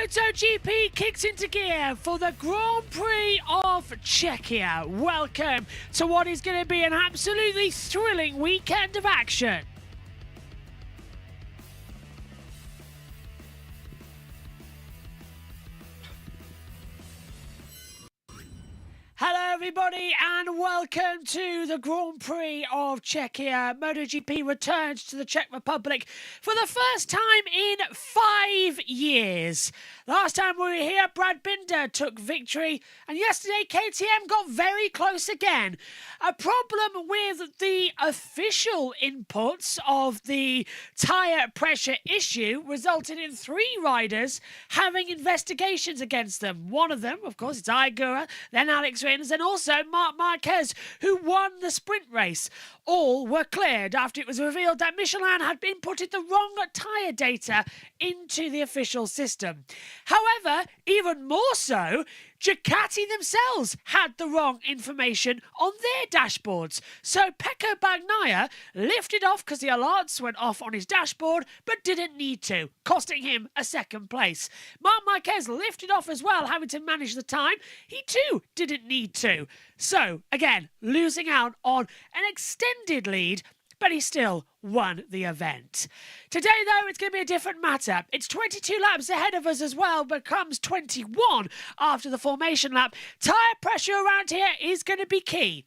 MotoGP kicks into gear for the Grand Prix of Czechia. Welcome to what is going to be an absolutely thrilling weekend of action. Hello everybody and welcome to the Grand Prix of Czechia. MotoGP returns to the Czech Republic for the first time in 5 years. Last time we were here, Brad Binder took victory, and yesterday KTM got very close again. A problem with the official inputs of the tyre pressure issue resulted in 3 riders having investigations against them. One of them, of course, it's Igura, then Alex Rins, and also Marc Marquez, who won the sprint race. All were cleared after it was revealed that Michelin had inputted the wrong tyre data into the official system. However, even more so, Ducati themselves had the wrong information on their dashboards. So Pecco Bagnaia lifted off because the alerts went off on his dashboard, but didn't need to, costing him a second place. Marc Marquez lifted off as well, having to manage the time. He too didn't need to. So, again, losing out on an extended lead, but he still won the event. Today, though, it's going to be a different matter. It's 22 laps ahead of us as well, but comes 21 after the formation lap. Tyre pressure around here is going to be key.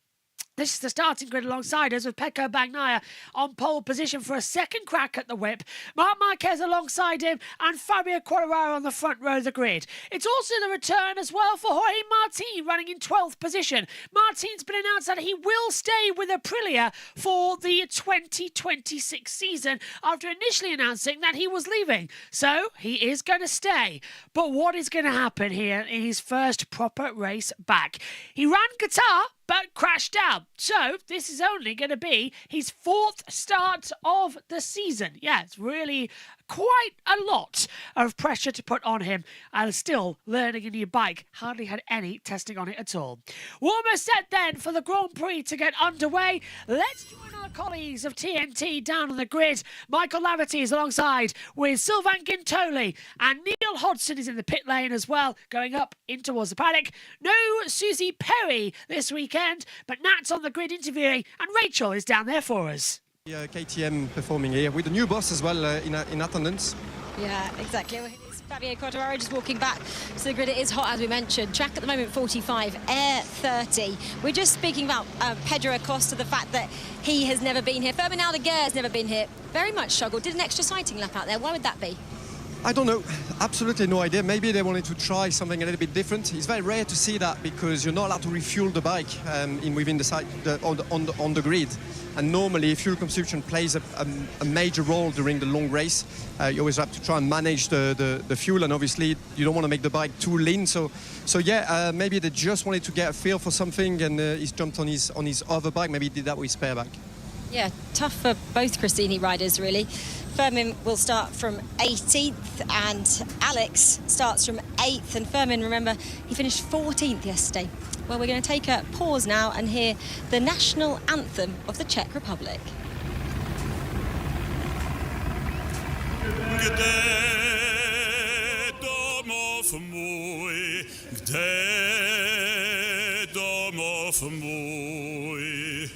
This is the starting grid alongside us with Pecco Bagnaia on pole position for a second crack at the whip. Marc Marquez alongside him and Fabio Quartararo on the front row of the grid. It's also the return as well for Jorge Martin running in 12th position. Martin's been announced that he will stay with Aprilia for the 2026 season after initially announcing that he was leaving. So he is going to stay. But what is going to happen here in his first proper race back? He ran Qatar, but crashed out. So this is only going to be his 4th start of the season. Yeah, it's really quite a lot of pressure to put on him, and still learning a new bike. Hardly had any testing on it at all. We're almost set then for the Grand Prix to get underway. Let's join our colleagues of TNT down on the grid. Michael Laverty is alongside with Sylvain Guintoli, and Neil Hodgson is in the pit lane as well, going up in towards the paddock. No Susie Perry this weekend, but Nat's on the grid interviewing, and Rachel is down there for us. KTM performing here with the new boss as well in attendance. Yeah, exactly. It's Fabio Quartararo just walking back to the grid. It is hot, as we mentioned. Track at the moment 45, air 30. We're just speaking about Pedro Acosta, the fact that he has never been here. Fermin Aldeguer has never been here. Very much struggled. Did an extra sighting lap out there. Why would that be? I don't know, absolutely no idea. Maybe they wanted to try something a little bit different. It's very rare to see that because you're not allowed to refuel the bike within the site on the grid. And normally fuel consumption plays a major role during the long race. You always have to try and manage the fuel, and obviously you don't want to make the bike too lean. So yeah, maybe they just wanted to get a feel for something, and he's jumped on his other bike. Maybe he did that with his spare bike. Yeah, tough for both Cristini riders, really. Fermin will start from 18th and Alex starts from 8th. And Fermin, remember, he finished 14th yesterday. Well, we're going to take a pause now and hear the national anthem of the Czech Republic. Kde domov můj, kde domov můj,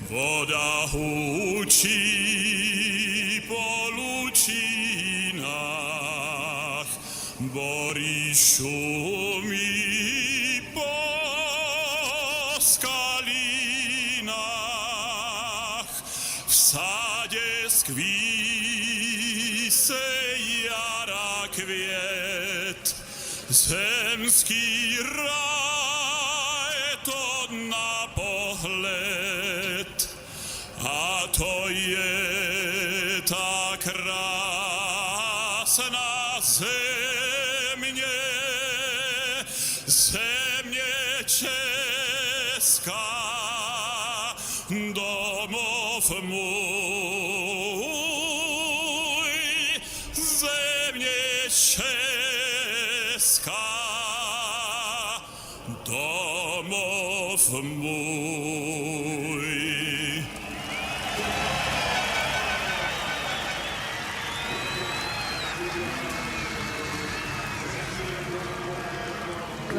voda hučí po lučinách, bory šumí po skalinách, v sádě skví se jara květ, zemský ráj to na pohled, a to je ta krásná země, země česká, domov můj, země česká, domov můj.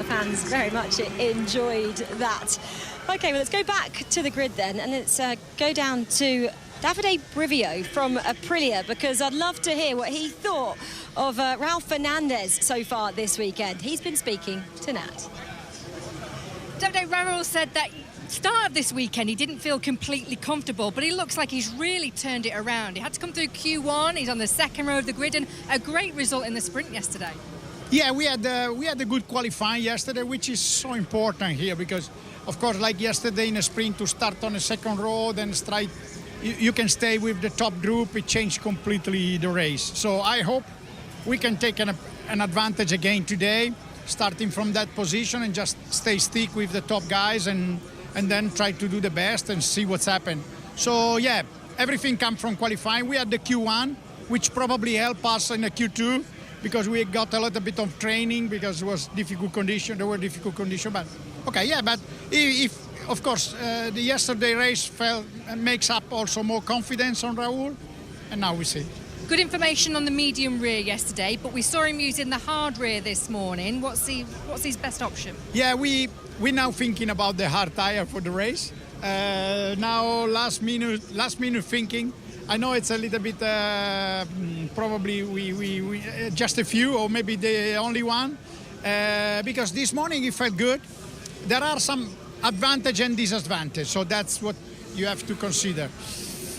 fans very much enjoyed that. Okay, well, let's go back to the grid then, and let's go down to Davide Brivio from Aprilia, because I'd love to hear what he thought of Raul Fernandez so far this weekend. He's been speaking to Nat. Davide Raul said that start of this weekend he didn't feel completely comfortable, but he looks like he's really turned it around. He had to come through Q1, he's on the second row of the grid, and a great result in the sprint yesterday. Yeah, we had a good qualifying yesterday, which is so important here because, of course, like yesterday in a sprint, to start on the second row, then straight, you can stay with the top group. It changed completely the race. So I hope we can take an advantage again today, starting from that position and just stay stick with the top guys and then try to do the best and see what's happened. So yeah, everything comes from qualifying. We had the Q1, which probably helped us in the Q2 because we got a little bit of training because it was difficult condition. There were difficult conditions, but okay, yeah. But if of course the yesterday race makes up also more confidence on Raul, and now we see. Good information on the medium rear yesterday, but we saw him using the hard rear this morning. What's his best option? Yeah, we're now thinking about the hard tire for the race. Now last minute thinking. I know it's a little bit probably we just a few or maybe the only one because this morning it felt good. There are some advantage and disadvantage, so that's what you have to consider.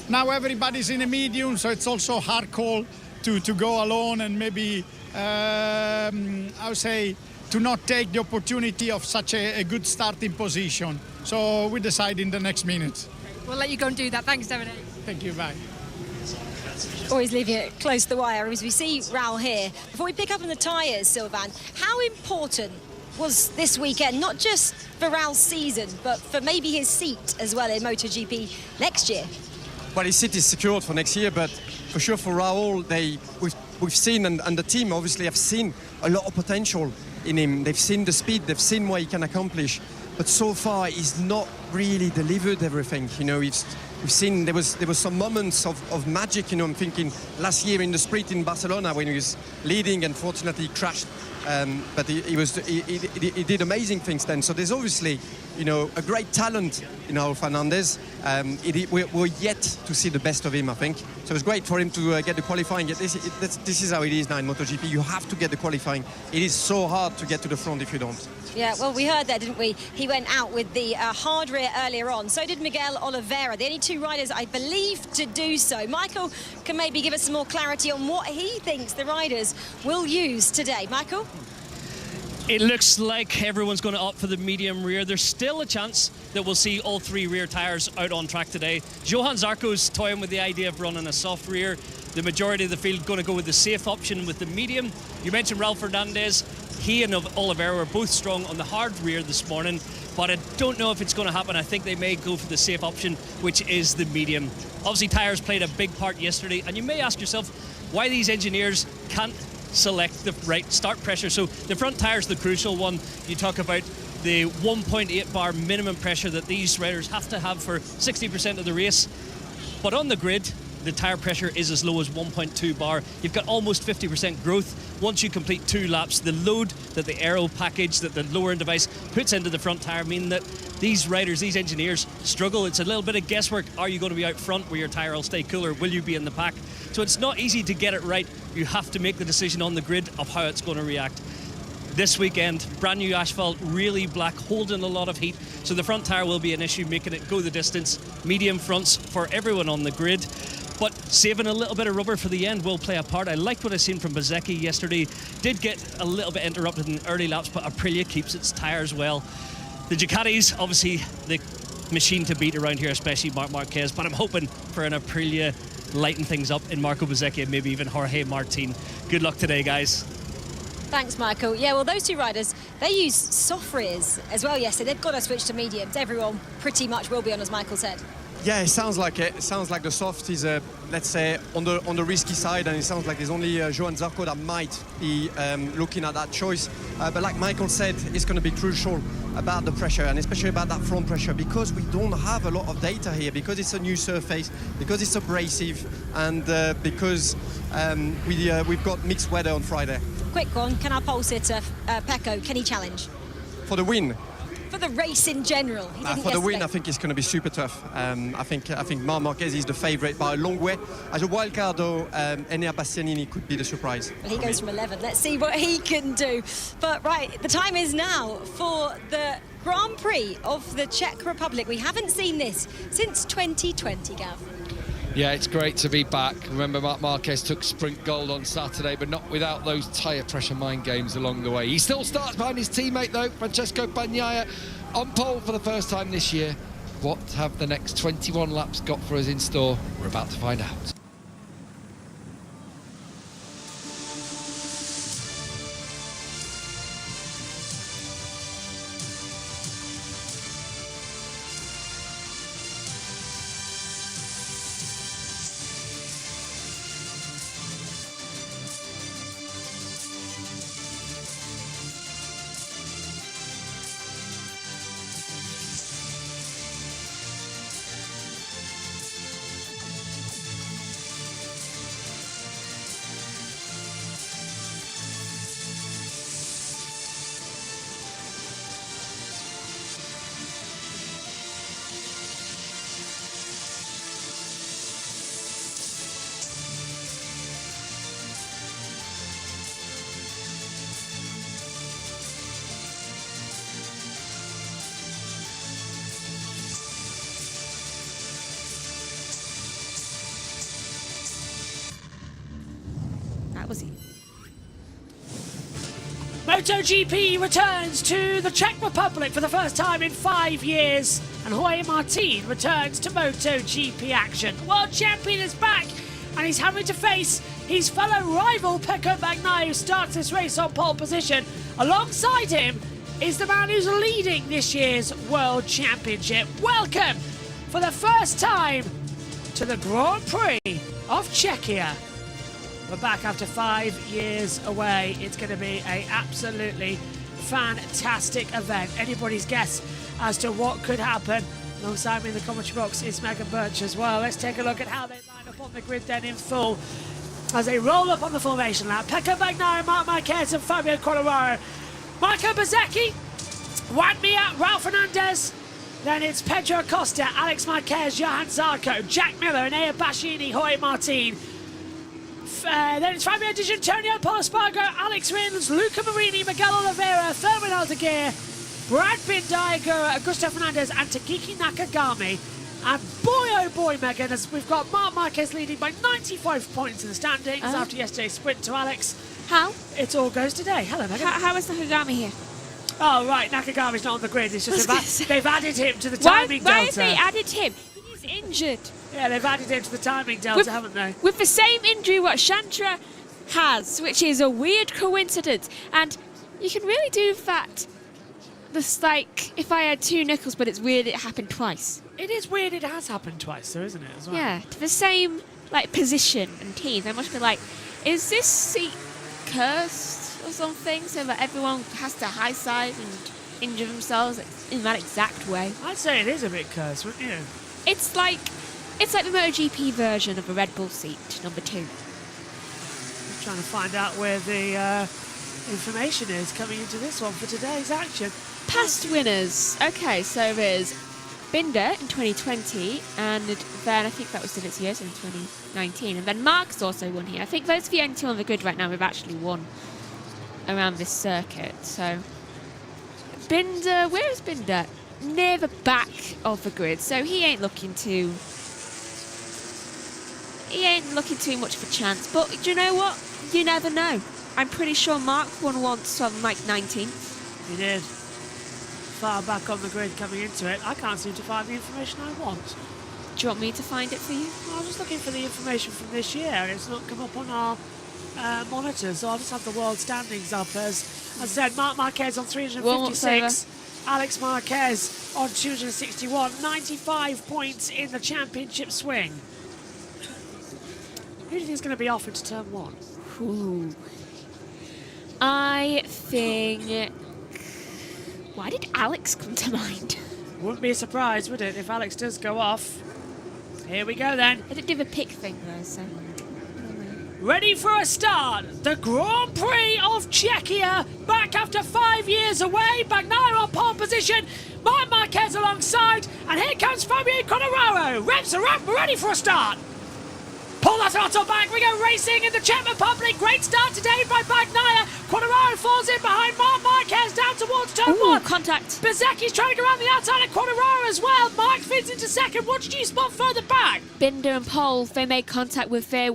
Now everybody's in a medium, so it's also a hard call to go alone and maybe I would say to not take the opportunity of such a good starting position. So we decide in the next minutes. We'll let you go and do that. Thanks, Davide. Thank you, bye. Always leaving it close to the wire as we see Raul here. Before we pick up on the tyres, Sylvain, how important was this weekend, not just for Raul's season, but for maybe his seat as well in MotoGP next year? Well, his seat is secured for next year, but for sure for Raul, we've seen, and the team obviously have seen a lot of potential in him. They've seen the speed, they've seen what he can accomplish, but so far he's not really delivered everything. You know, we've seen there was some moments of magic. You know, I'm thinking last year in the sprint in Barcelona when he was leading, and fortunately he crashed. But he did amazing things then. So there's obviously, you know, a great talent in Raul Fernandez. We're yet to see the best of him, I think. So it's great for him to get the qualifying. This is how it is now in MotoGP. You have to get the qualifying. It is so hard to get to the front if you don't. Yeah, well, we heard that, didn't we? He went out with the hard rear earlier on. So did Miguel Oliveira, the only two riders, I believe, to do so. Michael can maybe give us some more clarity on what he thinks the riders will use today. Michael? It looks like everyone's going to opt for the medium rear. There's still a chance that we'll see all three rear tyres out on track today. Johan Zarco's toying with the idea of running a soft rear. The majority of the field going to go with the safe option with the medium. You mentioned Raul Fernandez. He and Oliveira were both strong on the hard rear this morning, but I don't know if it's going to happen. I think they may go for the safe option, which is the medium. Obviously, tyres played a big part yesterday, and you may ask yourself why these engineers can't select the right start pressure. So the front tyre's the crucial one. You talk about the 1.8 bar minimum pressure that these riders have to have for 60% of the race. But on the grid, the tyre pressure is as low as 1.2 bar. You've got almost 50% growth once you complete 2 laps. The load that the aero package, that the lowering device puts into the front tyre mean that these riders, these engineers struggle. It's a little bit of guesswork. Are you going to be out front where your tyre will stay cooler? Will you be in the pack? So it's not easy to get it right. You have to make the decision on the grid of how it's going to react. This weekend, brand new asphalt, really black, holding a lot of heat. So the front tyre will be an issue, making it go the distance. Medium fronts for everyone on the grid. But saving a little bit of rubber for the end will play a part. I liked what I seen from bsky yesterday. Did get a little bit interrupted in early laps, but Aprilia keeps its tyres well. The Ducatis, obviously the machine to beat around here, especially Marquez, but I'm hoping for an Aprilia lighten things up in Marco Bezzecchi and maybe even Jorge Martin. Good luck today, guys. Thanks, Michael. Yeah, well, those two riders, they use soft rears as well yesterday. They've got to switch to mediums. Everyone pretty much will be on, as Michael said. Yeah, it sounds like it. It sounds like the soft is, let's say, on the risky side, and it sounds like there's only Johan Zarco that might be looking at that choice. But like Michael said, it's going to be crucial about the pressure, and especially about that front pressure, because we don't have a lot of data here, because it's a new surface, because it's abrasive, and because we've got mixed weather on Friday. Quick one, can our pole sitter, Pecco, can he challenge? For the win. For the race in general. He didn't For the win, yesterday. I think it's going to be super tough. I think Marquez is the favourite by a long way. As a wild card, though, Enea Bastianini could be the surprise. Well, he goes from 11. Let's see what he can do. But right, the time is now for the Grand Prix of the Czech Republic. We haven't seen this since 2020, Gav. Yeah, it's great to be back. Remember, Marc Marquez took sprint gold on Saturday, but not without those tyre pressure mind games along the way. He still starts behind his teammate, though, Francesco Bagnaia, on pole for the first time this year. What have the next 21 laps got for us in store? We're about to find out. Was he? MotoGP returns to the Czech Republic for the first time in 5 years, and Jorge Martin returns to MotoGP action. World champion is back, and he's having to face his fellow rival Pecco Bagnaia, who starts this race on pole position. Alongside him is the man who's leading this year's World Championship. Welcome for the first time to the Grand Prix of Czechia. We're back after 5 years away. It's going to be an absolutely fantastic event. Anybody's guess as to what could happen. Alongside me in the commentary box is Megan Birch as well. Let's take a look at how they line up on the grid then in full as they roll up on the formation lap. Pecco Bagnaia, Marc Marquez and Fabio Quartararo. Marco Bezzecchi, Juan Mir, Ralph Fernandez. Then it's Pedro Acosta, Alex Marquez, Johan Zarco, Jack Miller, Enea Bastianini, Jorge Martin. Then it's Fabio Di Giannantonio, Paul Espargaro, Alex Rins, Luca Marini, Miguel Oliveira, Thurman Aldeguer, Brad Binder, Augusto Fernandez and Takiki Nakagami. And boy oh boy, Megan, as we've got Marc Marquez leading by 95 points in the standings after yesterday's sprint to Alex. How? It all goes today. Hello, Megan. How is Nakagami here? Oh, right, Nakagami's not on the grid. It's just they've added him to the timing delta. Why have they added him? He's injured. Yeah, they've added him to the timing delta, haven't they? With the same injury what Chantra has, which is a weird coincidence. And you can really do that. This, like, if I had 2 nickels, but it's weird it happened twice. It is weird it has happened twice, though, isn't it, as well? Yeah, to the same, like, position and teams. I must be like, is this seat cursed or something so that everyone has to high side and injure themselves in that exact way? I'd say it is a bit cursed, wouldn't you? It's like the MotoGP version of a Red Bull seat, number 2. I'm trying to find out where the information is coming into this one for today's action. Past winners. Okay, so there's Binder in 2020, and then I think that was this year, so in 2019. And then Mark's also won here. I think those are the only 2 on the grid right now who've actually won around this circuit. So Binder, where is Binder? Near the back of the grid, so he ain't looking too much of a chance. But do you know what? You never know. I'm pretty sure Mark won once on like 19th. He did. Far back on the grid coming into it. I can't seem to find the information I want. Do you want me to find it for you? Well, I was just looking for the information from this year and it's not come up on our monitors, so I'll just have the world standings up as I said. Marc Marquez on 356, Alex Marquez on 261, 95 points in the championship swing. Who do you think is going to be off into turn 1? Ooh. I think... Why did Alex come to mind? Wouldn't be a surprise, would it, if Alex does go off? Here we go then. I didn't do the pick thing though, so... ready for a start. The Grand Prix of Czechia, back after 5 years away. Bagnaia on pole position, Marquez alongside, and here comes Fabio Quartararo. Revs are up, we're ready for a start. Pull the throttle back, we go racing in the Czech Republic. Great start today by Bagnaia. Quartararo falls in behind Marquez down towards turn one. Contact. Bezecchi's trying to go around the outside of Quartararo as well. Mark feeds into second. What did you spot further back? Binder and Pole, they made contact with their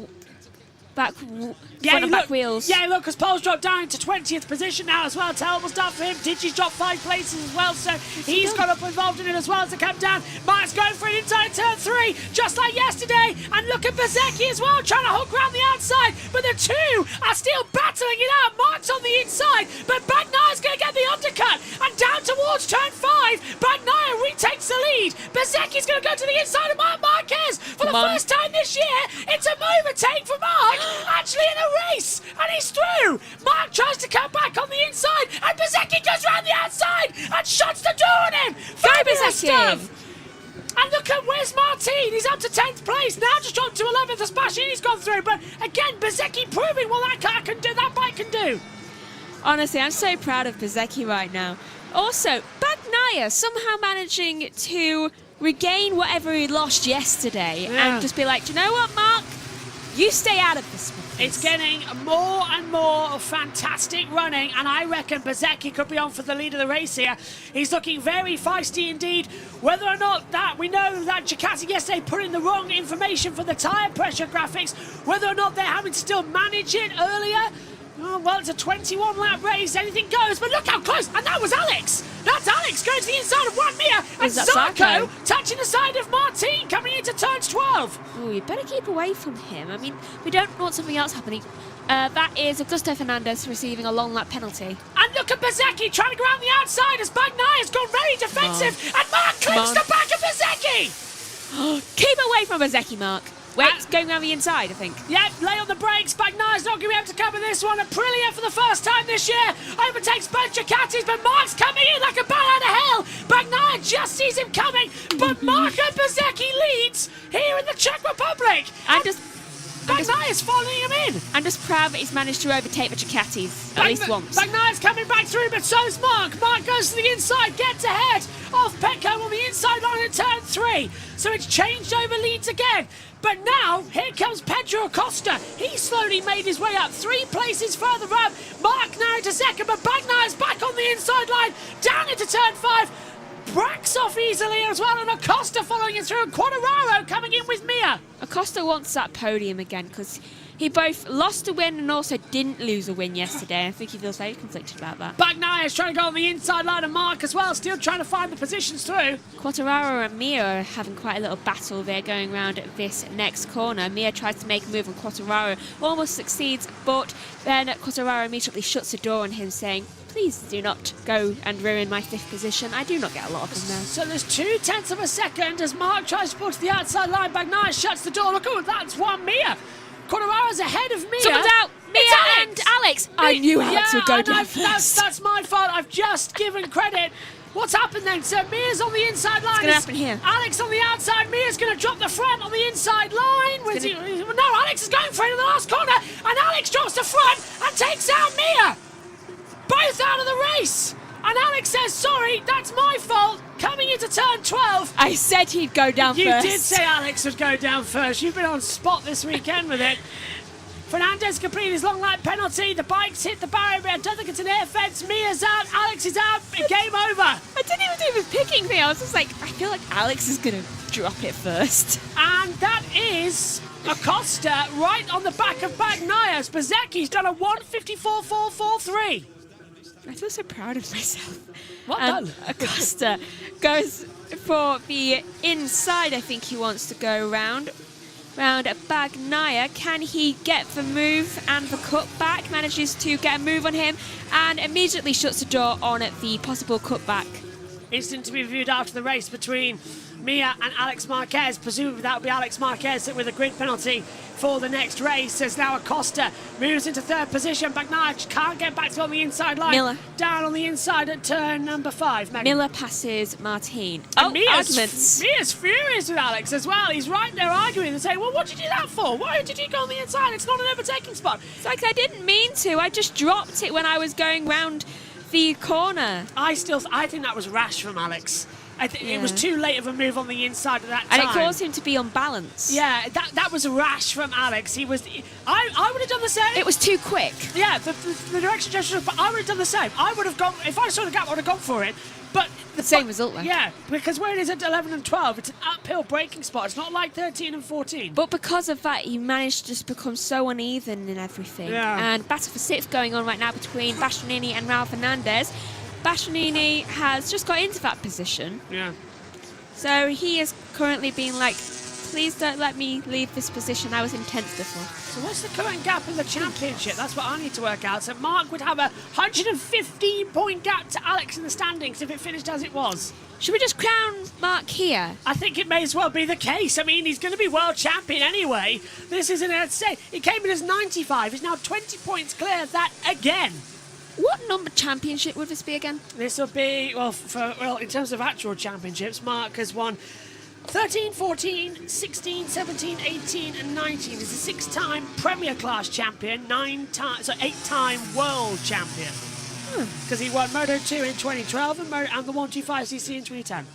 front and back wheels. Yeah, look, because Pole's dropped down to 20th position now as well. Terrible start for him. Digi's dropped 5 places as well, so he's got up involved in it as well as they come down. Mark's going for it inside turn 3, just like yesterday. And look at Bezecchi as well, trying to hook around the outside. But the two are still battling it out. Mark's on the inside, but Bagnaia's going to get the undercut. And down towards turn 5, Bagnaia retakes the lead. Bezecchi's going to go to the inside of Marquez. For the first time this year, it's a overtake for Mark, actually in a race, and he's through. Mark tries to come back on the inside, and Bezecchi goes around the outside and shuts the door on him. Fabulous stuff. And look at where's Martin. He's up to 10th place now, just dropped to 11th. The Spashini's gone through, but again, Bezecchi proving what that car can do, that bike can do. Honestly, I'm so proud of Bezecchi right now. Also, Bagnaia somehow managing to regain whatever he lost yesterday and just be like, do you know what, Mark? You stay out of this one. It's getting more and more fantastic running, and I reckon Bezecchi could be on for the lead of the race here. He's looking very feisty indeed. Whether or not that, we know that Ducati yesterday put in the wrong information for the tyre pressure graphics, whether or not they're having to still manage it earlier. Oh, well, it's a 21-lap race, anything goes, but look how close, and that was Alex! That's Alex going to the inside of Juan Mir, and Zarco touching the side of Martin, coming into turns 12. Oh, you better keep away from him. I mean, we don't want something else happening. That is Augusto Fernandez receiving a long lap penalty. And look at Bezecchi trying to go around the outside as Bagnaia's gone very defensive, and Mark clips the back of Bezecchi! Keep away from Bezecchi, Mark. Wait, it's going around the inside, I think. Yep, lay on the brakes. Bagnaia's not going to be able to cover this one. Aprilia for the first time this year overtakes both Ducatis, but Mark's coming in like a bat out of hell. Bagnaia just sees him coming, but Marco Bezecchi leads here in the Czech Republic. And Bagnaia's following him in. I'm just proud that he's managed to overtake the Ducatis, at least once. Bagnaia's coming back through, but so's Mark. Mark goes to the inside, gets ahead of Pecco on the inside line at turn 3. So it's changed over leads again. But now, here comes Pedro Acosta. He slowly made his way up 3 places further up. Mark now to second, but Bagnaia's back on the inside line, down into turn 5. Bracks off easily as well, and Acosta following it through, and Quartararo coming in with Mir. Acosta wants that podium again, because he both lost a win and also didn't lose a win yesterday. I think he feels very conflicted about that. Bagnaia's trying to go on the inside line of Mark as well, still trying to find the positions through. Quartararo and Mir are having quite a little battle there going around this next corner. Mir tries to make a move on Quartararo, almost succeeds, but then Quartararo immediately shuts the door on him, saying, please do not go and ruin my 5th position. I do not get a lot of them there. So there's 0.2 of a second as Mark tries to pull to the outside line. Bagnaia shuts the door. Look at that's Juan Mir. Quartararo's ahead of Mir. Someone's out. Mir and Alex. I knew Alex would go down first. That's my fault. I've just given credit. What's happened then? So Mir's on the inside line. What's going to happen here? Alex on the outside. Mir's going to drop the front on the inside line. No, Alex is going for it in the last corner. And Alex drops the front and takes out Mir. Both out of the race. And Alex says, sorry, that's my fault. Coming into turn 12. I said he'd go down first. You did say Alex would go down first. You've been on spot this weekend with it. Fernandez completed his long lap penalty. The bikes hit the barrier, but I don't think it's an air fence. Mia's out. Alex is out. Game over. I didn't even do the picking thing. I was just like, I feel like Alex is going to drop it first. And that is Acosta right on the back of Bagnaia. Bezecchi's done a 1:54.443. I feel so proud of myself. Well done. Acosta goes for the inside. I think he wants to go round Bagnaia. Can he get the move and the cutback? Manages to get a move on him and immediately shuts the door on the possible cutback. Instant to be reviewed after the race between Mia and Alex Marquez. Presumably that will be Alex Marquez with a grid penalty for the next race. As now Acosta moves into third position. Bagnaia can't get back to on the inside line. Miller. Down on the inside at turn number 5. Megan. Miller passes Martin. And Arguments. Mia's furious with Alex as well. He's right there arguing and saying, well, what did you do that for? Why did you go on the inside? It's not an overtaking spot. It's like, I didn't mean to. I just dropped it when I was going round the corner. I think that was rash from Alex. I think it was too late of a move on the inside at that time. And it caused him to be unbalanced. Yeah, that was rash from Alex. I would have done the same. It was too quick. Yeah, the direction gesture, but I would have done the same. I would have gone, if I saw the gap, I would have gone for it. But the same result, though. Yeah, because where it is at 11 and 12, it's an uphill braking spot. It's not like 13 and 14. But because of that, he managed to just become so uneven in everything. Yeah. And battle for 6th going on right now between Bastianini and Raul Fernandez. Bastianini has just got into that position. Yeah. So he is currently being like, please don't let me leave this position. I was in 10th before. So what's the current gap in the championship? That's what I need to work out. So Mark would have a 115-point gap to Alex in the standings if it finished as it was. Should we just crown Mark here? I think it may as well be the case. I mean, he's going to be world champion anyway. This isn't it. Say he came in as 95. He's now 20 points clear of that again. What number championship would this be again? This will be, well, in terms of actual championships, Mark has won 13, 14, 16, 17, 18 and 19. He's a 6-time Premier Class champion, 8-time world champion. Because he won Moto 2 in 2012 and the 125cc in 2010.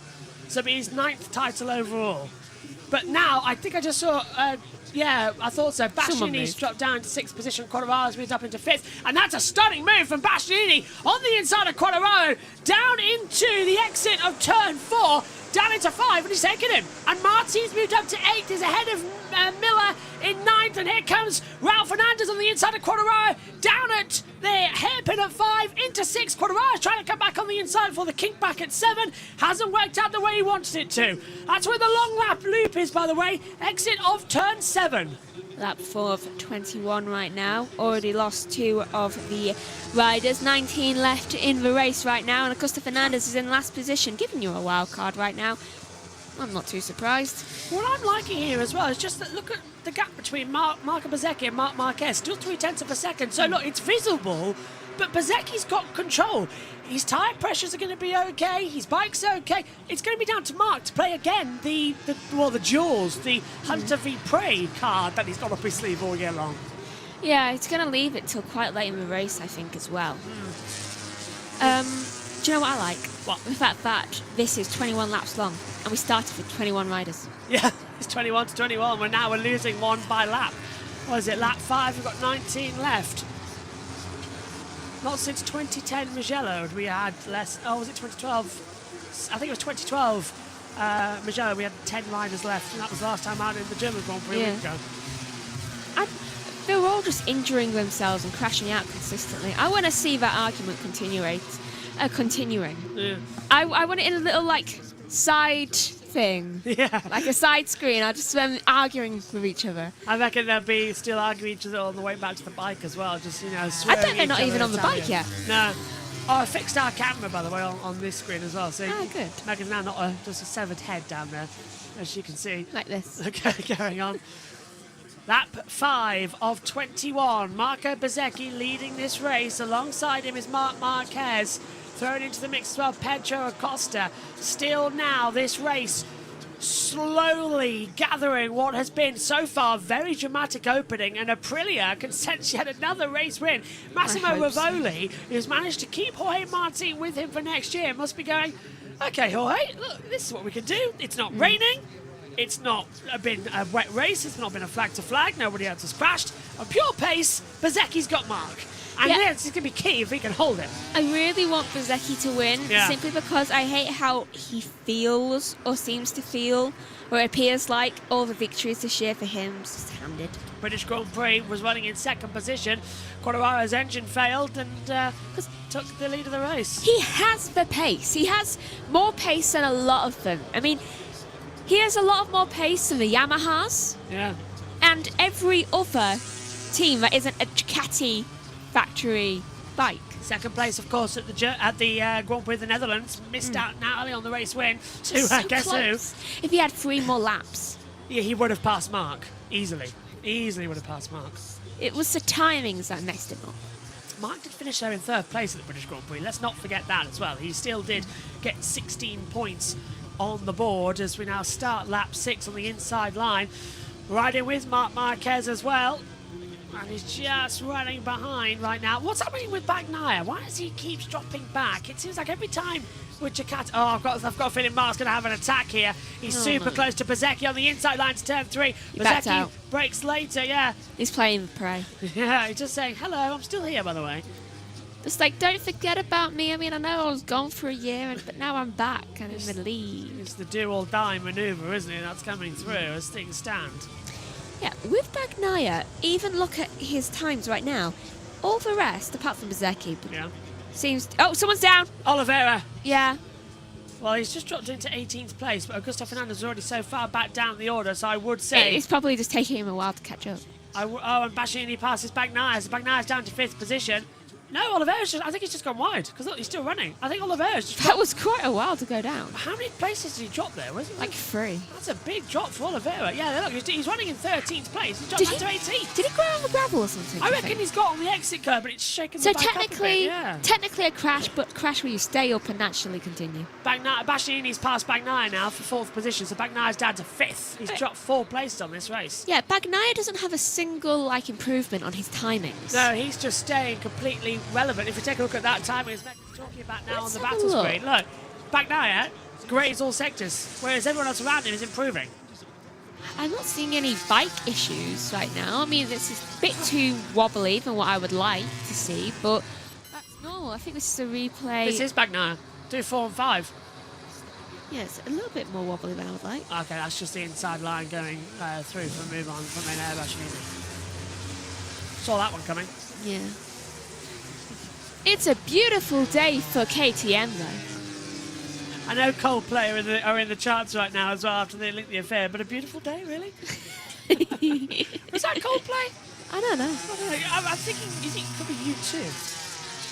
So it'll be his 9th title overall. But now, I think I just saw... yeah, I thought so. Bastianini's dropped down to 6th position. Quartararo's moved up into 5th. And that's a stunning move from Bastianini on the inside of Quartararo. Down into the exit of turn 4. Down into 5, and he's taken him. And Martin's moved up to 8th. He's ahead of Miller in 9th. And here comes Raul Fernandez on the inside of Quartararo. Down at the hairpin at 5, into 6. Quartararo's trying to come back on the inside for the kickback at 7. Hasn't worked out the way he wanted it to. That's where the long lap loop is, by the way. Exit of turn 7. Lap 4 of 21 right now. Already lost 2 of the riders. 19 left in the race right now. And Acosta Fernandez is in last position, giving you a wild card right now. I'm not too surprised. What I'm liking here as well is just that look at the gap between Marco Bezzecchi and Marc Marquez. Still 0.3 of a second. So look, it's visible, but Bezzecchi's got control. His tyre pressures are going to be okay. His bike's okay. It's going to be down to Mark to play again the Jaws, the Hunter v Prix card that he's got up his sleeve all year long. Yeah, he's going to leave it till quite late in the race, I think, as well. Do you know what I like? What? The fact that this is 21 laps long, and we started with 21 riders. Yeah, it's 21 to 21. We're losing 1 by lap. What is it, lap 5? We've got 19 left. Not since 2010 Mugello had we had less. Oh, was it 2012? I think it was 2012 Mugello. We had 10 riders left, and that was the last time out in the German Grand Prix a week ago. They were all just injuring themselves and crashing out consistently. I want to see that argument continuing. Yeah. I want it in a little, like, side thing. Yeah. Like a side screen. I'll just them arguing with each other. I reckon they'll be still arguing each other on the way back to the bike as well. Just, I think they're not even on the bike yet. No. Oh, I fixed our camera, by the way, on this screen as well. So good. Megan's now not just a severed head down there, as you can see. Like this. Okay, carrying on. Lap 5 of 21. Marco Bezzecchi leading this race. Alongside him is Marc Marquez. Thrown into the mix as well, Pedro Acosta. Still now, this race slowly gathering what has been so far a very dramatic opening, and Aprilia can sense yet another race win. Massimo Rivoli, who's managed to keep Jorge Martin with him for next year, must be going, okay, Jorge, look, this is what we can do. It's not raining. It's not been a wet race. It's not been a flag to flag. Nobody else has crashed. On pure pace, Bezzecchi's got Mark. And this is going to be key if he can hold it. I really want Bezzecchi to win, simply because I hate how he feels or seems to feel, where it appears like all the victories this year for him is just handed. British Grand Prix was running in 2nd position. Quartararo's engine failed and took the lead of the race. He has the pace. He has more pace than a lot of them. I mean, he has a lot more pace than the Yamahas. Yeah. And every other team that isn't a Ducati factory bike. Second place, of course, at the Grand Prix of the Netherlands. Missed out narrowly on the race win to So guess close. If he had 3 more laps. who? Yeah, he would have passed Mark easily. Easily would have passed Mark. It was the timings that messed him up. Mark did finish there in 3rd place at the British Grand Prix. Let's not forget that as well. He still did get 16 points on the board as we now start lap 6 on the inside line. Riding with Marc Marquez as well. And he's just running behind right now. What's happening with Bagnaia? Why does he keep dropping back? It seems like every time with Jakarta... Oh, I've got a feeling Mark's going to have an attack here. He's super close to Bezzecchi on the inside line to turn 3. Bezzecchi breaks later, yeah. He's playing Prix. Yeah, he's just saying, hello, I'm still here, by the way. It's like, don't forget about me. I mean, I know I was gone for a year, but now I'm back and in the lead. It's the do-or-die manoeuvre, isn't it? That's coming through as things stand. Yeah, with Bagnaia, even look at his times right now. All the rest, apart from Bezzecchi, seems... Oh, someone's down! Oliveira! Yeah. Well, he's just dropped into 18th place, but Augusto Fernandez is already so far back down the order, so I would say... It's probably just taking him a while to catch up. And Bastianini passes Bagnaia, so Bagnaia down to 5th position. No, Oliveira's just... I think he's just gone wide, because look, he's still running. I think Oliveira's just... That was quite a while to go down. How many places did he drop there? Was it like 3. That's a big drop for Oliveira. Yeah, look, he's running in 13th place. He's dropped down to 18th. Did he go on the gravel or something? I reckon he's got on the exit curve, but it's shaken the back up a bit. Technically a crash, but crash where you stay up and naturally continue. Bastianini's passed Bagnaia now for 4th position, so Bagnaia's down to 5th. He's dropped 4 places on this race. Yeah, Bagnaia doesn't have a single improvement on his timings. No, he's just staying completely relevant. If you take a look at that timing, as Becky's talking about now on the battle screen, look, Bagnaia grades all sectors, whereas everyone else around him is improving. I'm not seeing any bike issues right now. I mean, this is a bit too wobbly than what I would like to see, but that's normal. I think this is a replay. This is Bagnaia. Do 4 and 5. Yeah, it's a little bit more wobbly than I would like. Okay, that's just the inside line going through for a move on from Bastianini. Saw that one coming. Yeah. It's a beautiful day for KTM, though. I know Coldplay are in the charts right now as well after they linked the affair, but a beautiful day, really? Was that Coldplay? I don't know. I'm thinking, you think it could be U2?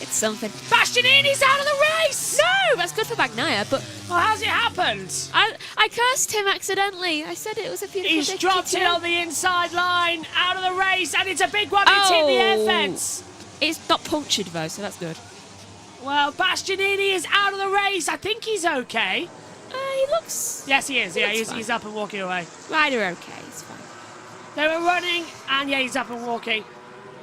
It's something. Bastianini's out of the race! No, that's good for Bagnaia, but... Well, how's it happened? I cursed him accidentally. I said it was a beautiful day. He's dropped it on the inside line, out of the race, and it's a big one. It's hit the air fence. It's not punctured, though, so that's good. Well, Bastianini is out of the race. I think he's okay. He looks... Yes, he is. Yeah, he's up and walking away. Rider okay, he's fine. They were running, and yeah, he's up and walking.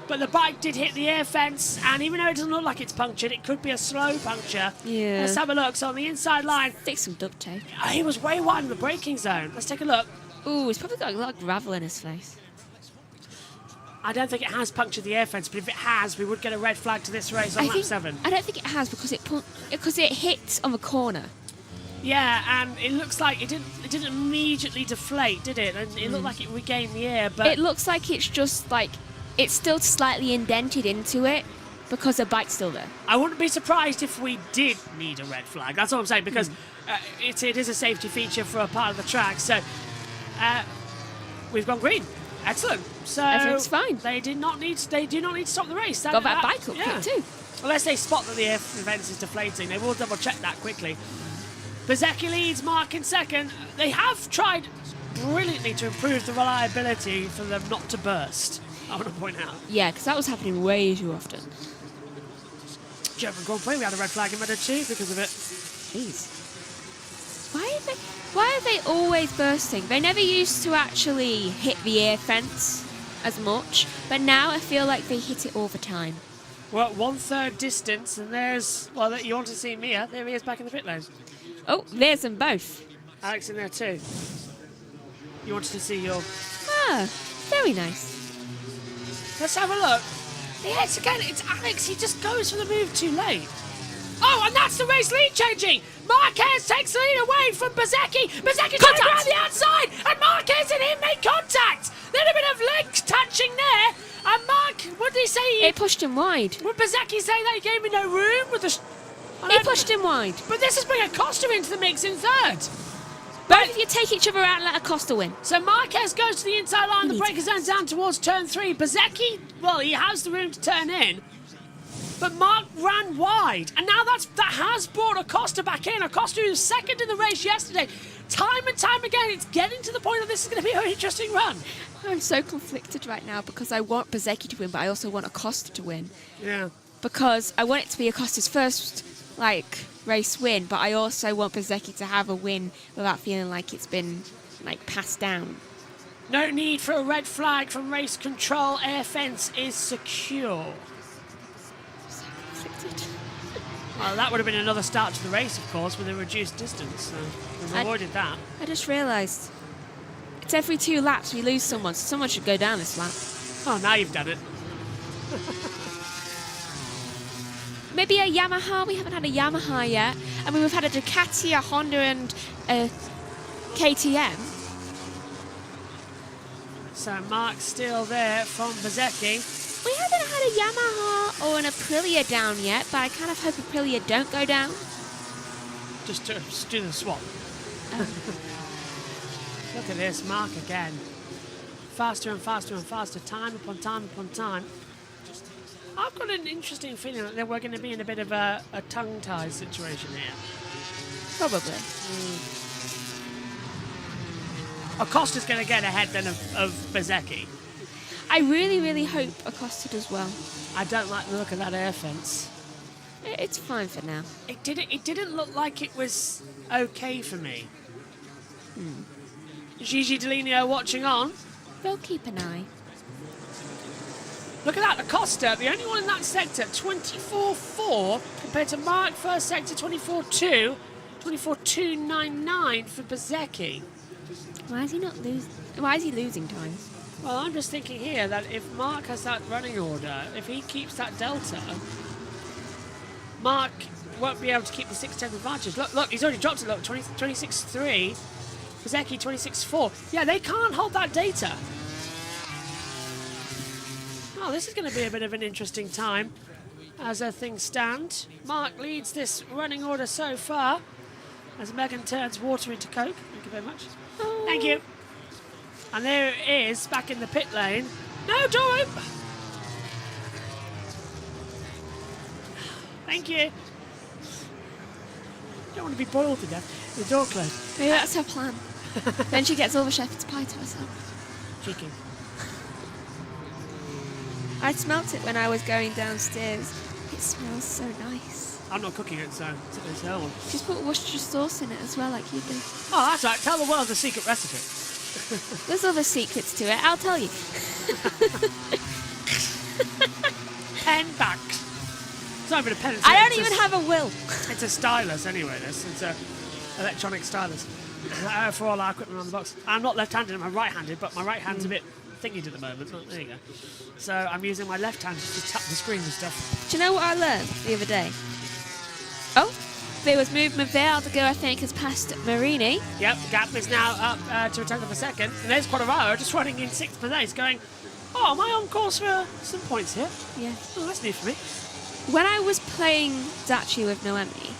But the bike did hit the air fence, and even though it doesn't look like it's punctured, it could be a slow puncture. Yeah. Let's have a look. So on the inside line... Stick some duct tape. He was way wide in the braking zone. Let's take a look. Ooh, he's probably got a lot of gravel in his face. I don't think it has punctured the air fence, but if it has, we would get a red flag to this race on lap 7. I don't think it has because it hit on the corner. Yeah, and it looks like it didn't immediately deflate, did it? And it looked like it regained the air, but... It looks like it's just like... It's still slightly indented into it because the bike's still there. I wouldn't be surprised if we did need a red flag. That's all I'm saying, because it is a safety feature for a part of the track. So we've gone green. Excellent. So everything's fine. They do not need to stop the race. Got that bike up quick too. Unless they spot that the air fence is deflating, they will double check that quickly. Bezzecchi leads, Mark in second. They have tried brilliantly to improve the reliability for them not to burst, I want to point out. Yeah, because that was happening way too often. German Grand Prix, we had a red flag in Moto 2 because of it. Jeez. Why are they always bursting? They never used to actually hit the air fence as much, but now I feel like they hit it all the time. We're at 1/3 distance, and there's... Well, you want to see Mia? There he is back in the pit lane. Oh, there's them both. Alex in there too. You wanted to see your... Ah, very nice. Let's have a look. Yes, again, it's Alex. He just goes for the move too late. Oh, and that's the race lead changing. Marquez takes the lead away from Bezzecchi. Bezzecchi goes around the outside, and Marquez and him make contact. Little bit of leg touching there. And Mark, what did he say? It pushed him wide. Would Bezzecchi say that he gave me no room with the... He pushed him wide. But this has brought Acosta into the mix in third. Both of you take each other out and let Acosta win. So Marquez goes to the inside line, the breaker zone's down towards turn 3. Bezzecchi, well, he has the room to turn in. But Mark ran wide, and now that has brought Acosta back in. Acosta, who was second in the race yesterday. Time and time again, it's getting to the point that this is going to be a very interesting run. I'm so conflicted right now because I want Bezzecchi to win, but I also want Acosta to win. Yeah. Because I want it to be Acosta's first, race win, but I also want Bezzecchi to have a win without feeling like it's been, passed down. No need for a red flag from race control. Air fence is secure. So conflicted. Well, that would have been another start to the race, of course, with a reduced distance. So we've avoided that. I just realised it's every 2 laps we lose someone, so someone should go down this lap. Oh, now you've done it. Maybe a Yamaha. We haven't had a Yamaha yet. I mean, we've had a Ducati, a Honda, and a KTM. So Mark's still there from Bezzecchi. We haven't had a Yamaha or an Aprilia down yet, but I kind of hope Aprilia don't go down. Just do the swap. Look at this, Mark again. Faster and faster and faster, time upon time upon time. I've got an interesting feeling that we're going to be in a bit of a tongue-tied situation here. Probably. Acosta's going to get ahead then of Bezzecchi. I really, really hope Acosta does well. I don't like the look of that air fence. It's fine for now. It didn't look like it was okay for me. Gigi Dell'Ineo watching on. They'll keep an eye. Look at that, Acosta, the only one in that sector, 24.4 compared to Mark, first sector, 24.2, 24.299 for Bezzecchi. Why is he not losing? Why is he losing time? Well, I'm just thinking here that if Mark has that running order, if he keeps that delta, Mark won't be able to keep the 6-10 advantage. Look, he's already dropped it, look, 26.3, Bezzecchi 26.4. Yeah, they can't hold that data. Oh, this is going to be a bit of an interesting time as things stand. Mark leads this running order so far as Megan turns water into Coke. Thank you very much. Oh. Thank you. And there it is, back in the pit lane. No, door open. Thank you. Don't want to be boiled to death. The door closed. Maybe that's her plan. Then she gets all the shepherd's pie to herself. Cheeky. I smelt it when I was going downstairs. It smells so nice. I'm not cooking it, so it's her one. She's put Worcestershire sauce in it as well, like you do. Oh, that's right. Tell the world the secret recipe. There's other secrets to it, I'll tell you. Pen back. It's not even a pen. I don't even have a will. It's a stylus anyway, this. It's a electronic stylus for all our equipment on the box. I'm not left-handed, I'm right-handed, but my right hand's a bit thingied at the moment. Oh, there you go. So I'm using my left hand just to tap the screen and stuff. Do you know what I learned the other day? Oh, there was movement there. Aldeguer, I think, has passed Marini. Yep, the gap is now up to a tenth of a second. And there's Quadraro just running in 6th place, going, oh, am I on course for some points here? Yeah. Oh, that's new for me. When I was playing Daci with Noemi,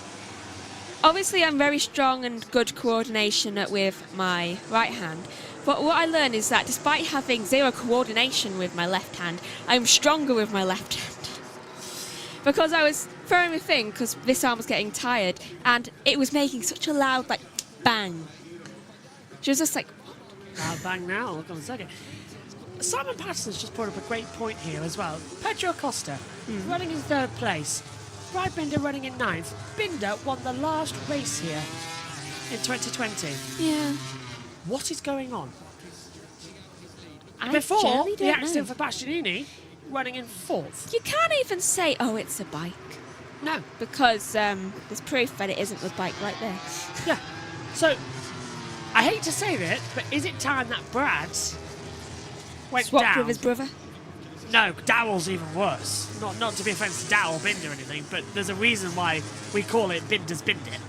obviously I'm very strong and good coordination with my right hand. But what I learned is that despite having zero coordination with my left hand, I'm stronger with my left hand. Because I was throwing my thing, because this arm was getting tired, and it was making such a loud, bang. She was just like, what? Loud bang now, look on a second. Simon Patterson's just brought up a great point here as well. Pedro Acosta running in 3rd place. Brad Binder running in 9th. Binder won the last race here in 2020. Yeah. What is going on? I Before generally the don't accident know. for Bastianini, running in 4th. You can't even say, oh, it's a bike. No. Because there's proof that it isn't a bike right there. Yeah. So, I hate to say that, but is it time that Brad went Swapped down? with his brother. No, Dowell's even worse. Not to be offensive to Dowell, Binder or anything, but there's a reason why we call it Binder's Binder.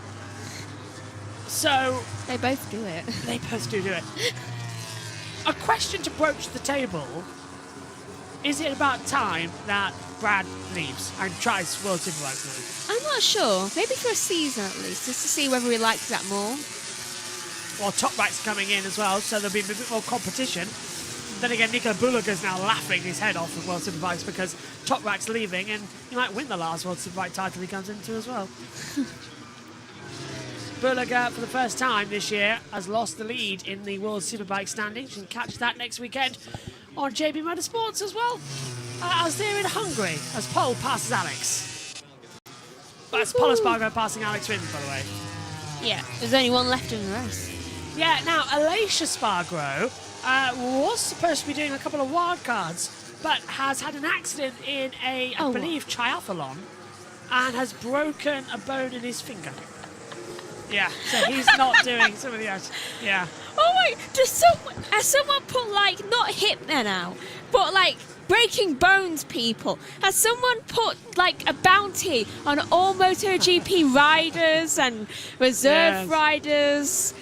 So... They both do it. They both do it. A question to broach the table. Is it about time that Brad leaves and tries World Superbikes now? I'm not sure. Maybe for a season at least, just to see whether he likes that more. Well, Top Right's coming in as well, so there'll be a bit more competition. Then again, Nico Bulaga's now laughing his head off with World Superbikes because Toprak's leaving and he might win the last World Superbike title he comes into as well. Bulaga, for the first time this year, has lost the lead in the World Superbike standings. You can catch that next weekend on JB Motorsports as well. As they're in Hungary, as Pol passes Alex. That's Pol Espargaro passing Alex Rins, by the way. Yeah, there's only one left in the race. Yeah, now, Alicia Spargaro was supposed to be doing a couple of wildcards, but has had an accident in I believe, triathlon, and has broken a bone in his finger. Yeah, so he's not doing some of the others. Yeah. Oh wait, has someone put like, not Hitler now, but like breaking bones people? Has someone put like a bounty on all MotoGP riders and reserve riders?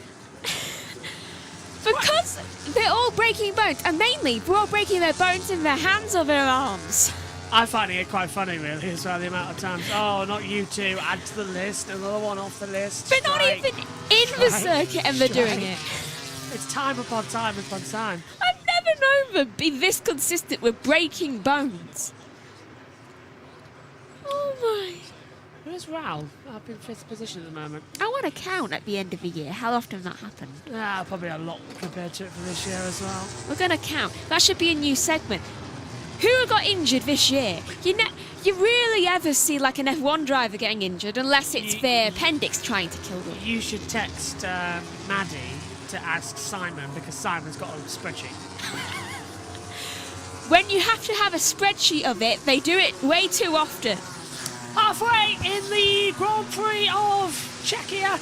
Because they're all breaking bones, and mainly they're all breaking their bones in their hands or their arms. I'm finding it quite funny, really, as well, the amount of times. Oh, not you two, add to the list, another one off the list. They're not even in the circuit and they're doing it. It's time upon time upon time. I've never known them be this consistent with breaking bones. Oh my. Where's Raul? Up in 5th position at the moment. I want to count at the end of the year how often that happened. Probably a lot compared to it for this year as well. We're going to count. That should be a new segment. Who got injured this year? You rarely ever see like an F1 driver getting injured unless it's their appendix trying to kill them. You should text Maddie to ask Simon, because Simon's got a spreadsheet. When you have to have a spreadsheet of it, they do it way too often. Halfway in the Grand Prix of Czechia.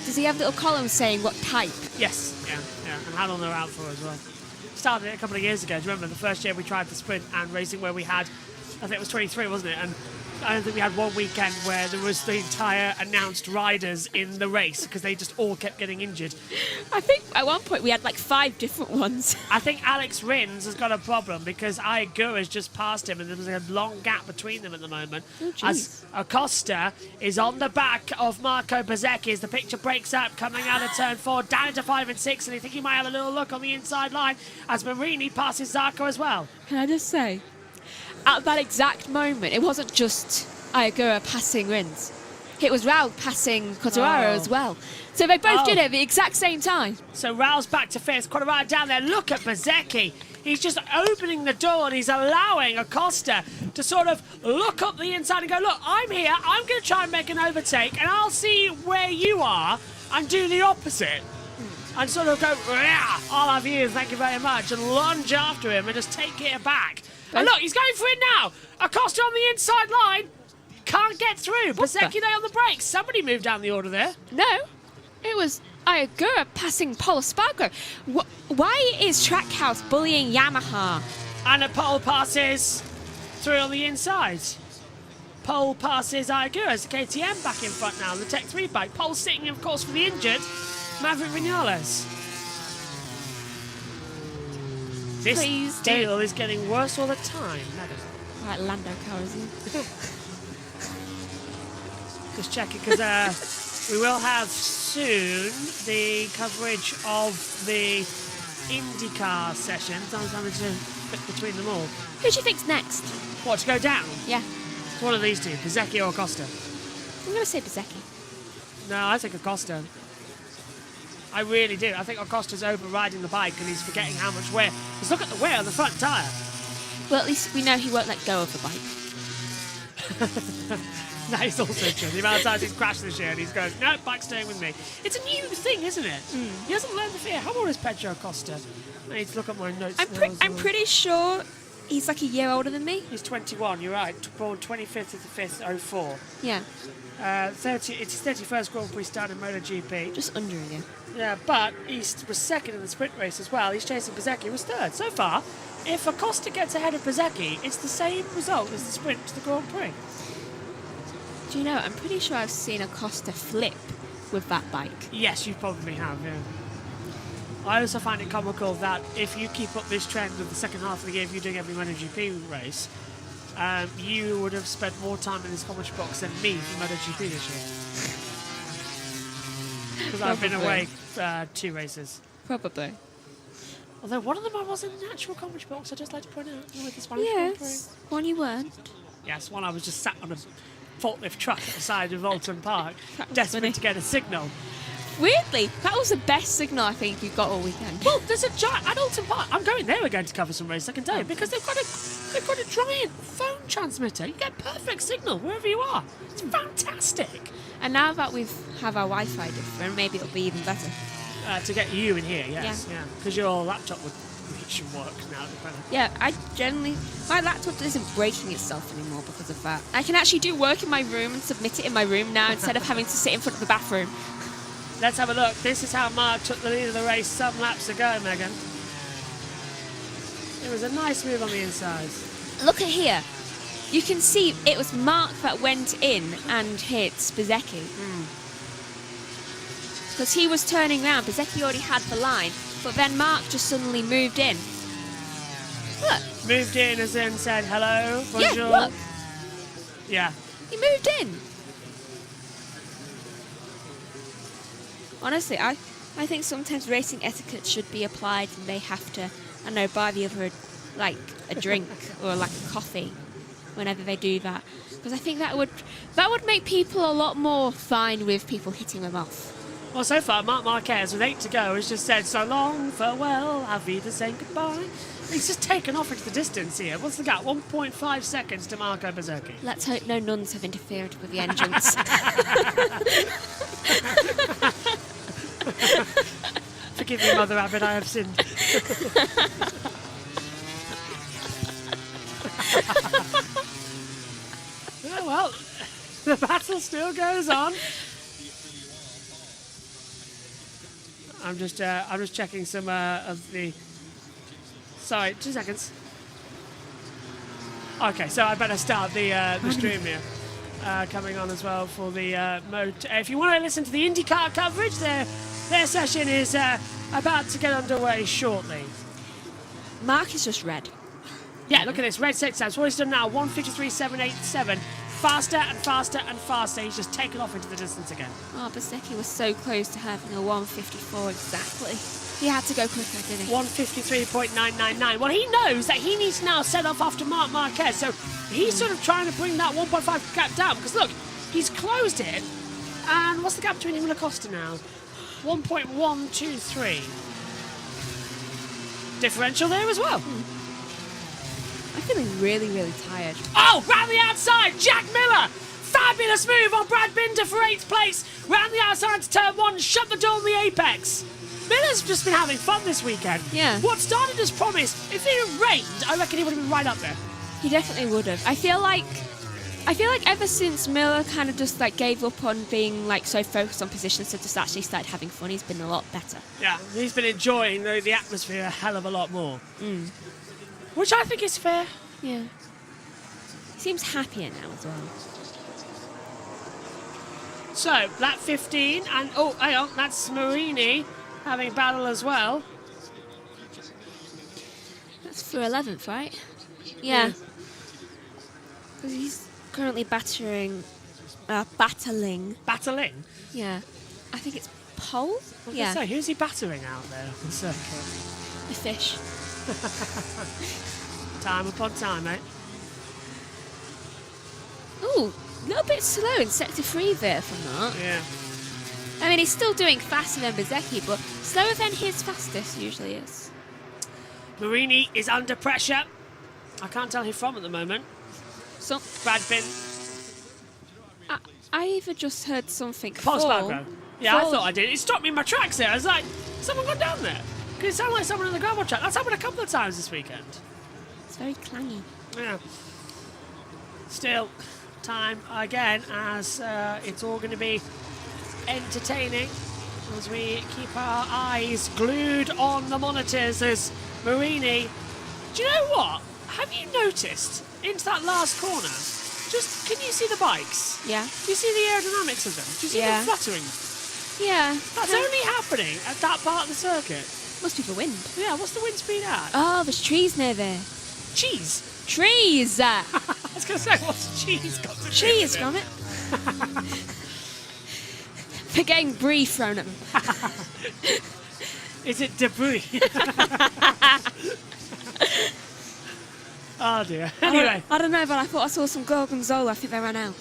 Does he have little columns saying what type? Yes, yeah, and how long they're out for as well. Started it a couple of years ago. Do you remember the first year we tried the sprint and racing where we had, I think it was 23, wasn't it? And I don't think we had one weekend where there was the entire announced riders in the race because they just all kept getting injured. I think at one point we had like 5 different ones. I think Alex Rins has got a problem because Iagura has just passed him and there's a long gap between them at the moment. Oh, as Acosta is on the back of Marco Bezzecchi as the picture breaks up, coming out of turn 4, down into 5 and 6, and I think he might have a little look on the inside line as Marini passes Zarco as well. Can I just say, at that exact moment, it wasn't just Iagura passing Rins. It was Raul passing Quartararo as well. So they both did it at the exact same time. So Raul's back to 5th, Quartararo down there. Look at Bezzecchi. He's just opening the door and he's allowing Acosta to sort of look up the inside and go, look, I'm here. I'm going to try and make an overtake and I'll see where you are and do the opposite. And sort of go, I'll have you, thank you very much, and lunge after him and just take it back. And look, he's going for it now. Acosta on the inside line. Can't get through. Bezzecchi there on the brakes. Somebody moved down the order there. No, it was Iagura passing Pol Espargaro. Why is Trackhouse bullying Yamaha? And a Pol passes through on the inside. Pol passes Iagura as the KTM back in front now. The Tech 3 bike. Pol sitting, of course, for the injured Maverick Vinales. This deal is getting worse all the time. Right, Lando Calrissian. Just checking because we will have soon the coverage of the IndyCar sessions. I was having to fit between them all. Who do you think's next? What, to go down? Yeah. It's one of these two, Bezzecchi or Acosta. I'm going to say Bezzecchi. No, I think Acosta. I really do. I think Acosta's overriding the bike and he's forgetting how much wear. Just look at the wear on the front tyre. Well, at least we know he won't let go of the bike. That is also true. The amount of times he's crashed this year and he's going, no, bike's staying with me. It's a new thing, isn't it? He hasn't learned the fear. How old is Pedro Acosta? I need to look at my notes. I'm pretty sure he's like a year older than me. He's 21, you're right. Born 25th of the 5th, 04. Yeah. It's his 31st Grand Prix start in MotoGP. Just under a year. Yeah, but he was second in the sprint race as well. He's chasing Bezzecchi, who was 3rd. So far, if Acosta gets ahead of Bezzecchi, it's the same result as the sprint to the Grand Prix. Do you know, I'm pretty sure I've seen Acosta flip with that bike. Yes, you probably have, yeah. I also find it comical that if you keep up this trend of the second half of the year, if you're doing every MotoGP race, you would have spent more time in this commentary box than me for MotoGP this year. Because I've been away 2 races. Probably. Although one of them I was in the actual commentary box, I'd just like to point out. With the Spanish Grand Prix. Yes, one you weren't. Yes, one I was just sat on a forklift truck at the side of Alton Park, That was desperate funny. to get a signal. Weirdly, that was the best signal I think we've got all weekend. Well, there's a giant at Alton Park. I'm going there again to cover some races, I can tell you, because they've got a giant phone transmitter. You get perfect signal wherever you are. It's fantastic. And now that we've have our Wi-Fi different, maybe it'll be even better. To get you in here, yes, yeah, because your laptop should work now. Yeah, my laptop isn't breaking itself anymore because of that. I can actually do work in my room and submit it in my room now instead of having to sit in front of the bathroom. Let's have a look. This is how Mark took the lead of the race some laps ago, Megan. It was a nice move on the inside. Look at here. You can see it was Mark that went in and hit Bezecchi. Because he was turning round. Bezecchi already had the line, but then Mark just suddenly moved in. Look. Moved in as in said hello, bonjour. Yeah, look. Yeah. He moved in. Honestly, I think sometimes racing etiquette should be applied and they have to, I don't know, buy the other, like, a drink or, like, a coffee whenever they do that. Because I think that would make people a lot more fine with people hitting them off. Well, so far, Marc Marquez, with 8 to go, has just said so long, farewell, auf Wiedersehen, goodbye. He's just taken off into the distance here. What's the gap? 1.5 seconds to Marco Bezecchi. Let's hope no nuns have interfered with the engines. Forgive me, Mother Abbot, I have sinned. Yeah, well, the battle still goes on. I'm just checking some of the. Sorry, 2 seconds. Okay, so I better start the stream here. Coming on as well for the mode. If you want to listen to the IndyCar coverage, their session is about to get underway shortly. Mark is just red. Yeah, look at this. Red set times. What he's done now, 1:53.787. Faster and faster and faster. He's just taken off into the distance again. Oh, Bezecchi was so close to having a 1:54 exactly. He had to go quicker, didn't he? 1:53.999. Well, he knows that he needs to now set off after Marc Marquez, so he's sort of trying to bring that 1.5 gap down, because look, he's closed it, and what's the gap between him and Acosta now? 1.123. Differential there as well. I'm feeling really, really tired. Oh, round the outside, Jack Miller! Fabulous move on Brad Binder for 8th place. Round the outside to turn 1, shut the door on the apex. Miller's just been having fun this weekend. Yeah. What started as promise, if it had rained, I reckon he would have been right up there. He definitely would have. I feel like ever since Miller kind of just like gave up on being like so focused on positions to just actually started having fun, he's been a lot better. Yeah, he's been enjoying the atmosphere a hell of a lot more. Which I think is fair. Yeah. He seems happier now as well. So, lap 15, and oh, hang on, that's Marini having a battle as well. That's for 11th, right? Yeah. Because he's currently battling. Battling? Yeah. I think it's pole? I was Yeah. gonna say, who's he battering out there on the circuit? The fish. Time upon time, mate. Ooh, a little bit slow in sector 3 there from that. Yeah. I mean, he's still doing faster than Bezecchi, but slower than his fastest usually is. Marini is under pressure. I can't tell who from at the moment. So, Brad Bin. I either just heard something Pulse fall. background. Yeah, I fall. thought I did. It stopped me in my tracks there. I was like, someone got down there. Because it sounded like someone on the gravel track. That's happened a couple of times this weekend. It's very clangy. Yeah. Still, time again as it's all going to be entertaining as we keep our eyes glued on the monitors as Marini. Do you know what? Have you noticed into that last corner? Just, can you see the bikes? Yeah. Do you see the aerodynamics of them? Do you see them fluttering? Yeah. That's only happening at that part of the circuit. Must be the wind. Yeah, what's the wind speed at? Oh, there's trees near there. Cheese. Trees! I was going to say, what's cheese got to do Trees with from it. They're getting brie thrown at them. Is it debris? Oh dear. Anyway. I don't know, but I thought I saw some Gorgonzola. I think they ran out.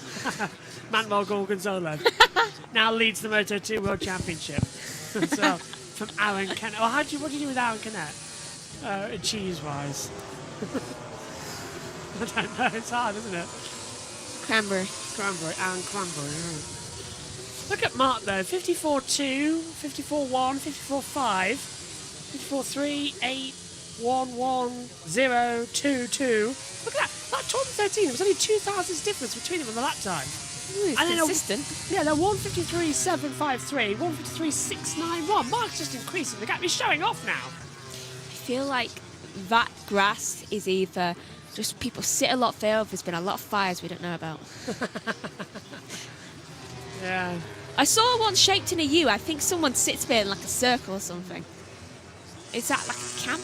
Manuel Gorgonzola now leads the Moto2 World Championship. So, from Aaron Kennett. Well, what do you do with Aaron Kennett? Cheese-wise. I don't know. It's hard, isn't it? Cranberry. Aaron Cranberry. Yeah. Look at Mark though. 54-2, 54-1, 54-5, 54-3, 8, 1-1, 0, 2-2. Look at that. That 2013, there was only 2 thousandths difference between them on the lap time. Ooh, it's consistent. They're 153.753, 153.691. Mark's just increasing the gap. He's showing off now. I feel like that grass is either just people sit a lot there, or there's been a lot of fires we don't know about. Yeah. I saw one shaped in a U. I think someone sits there in like a circle or something. Is that like a camp?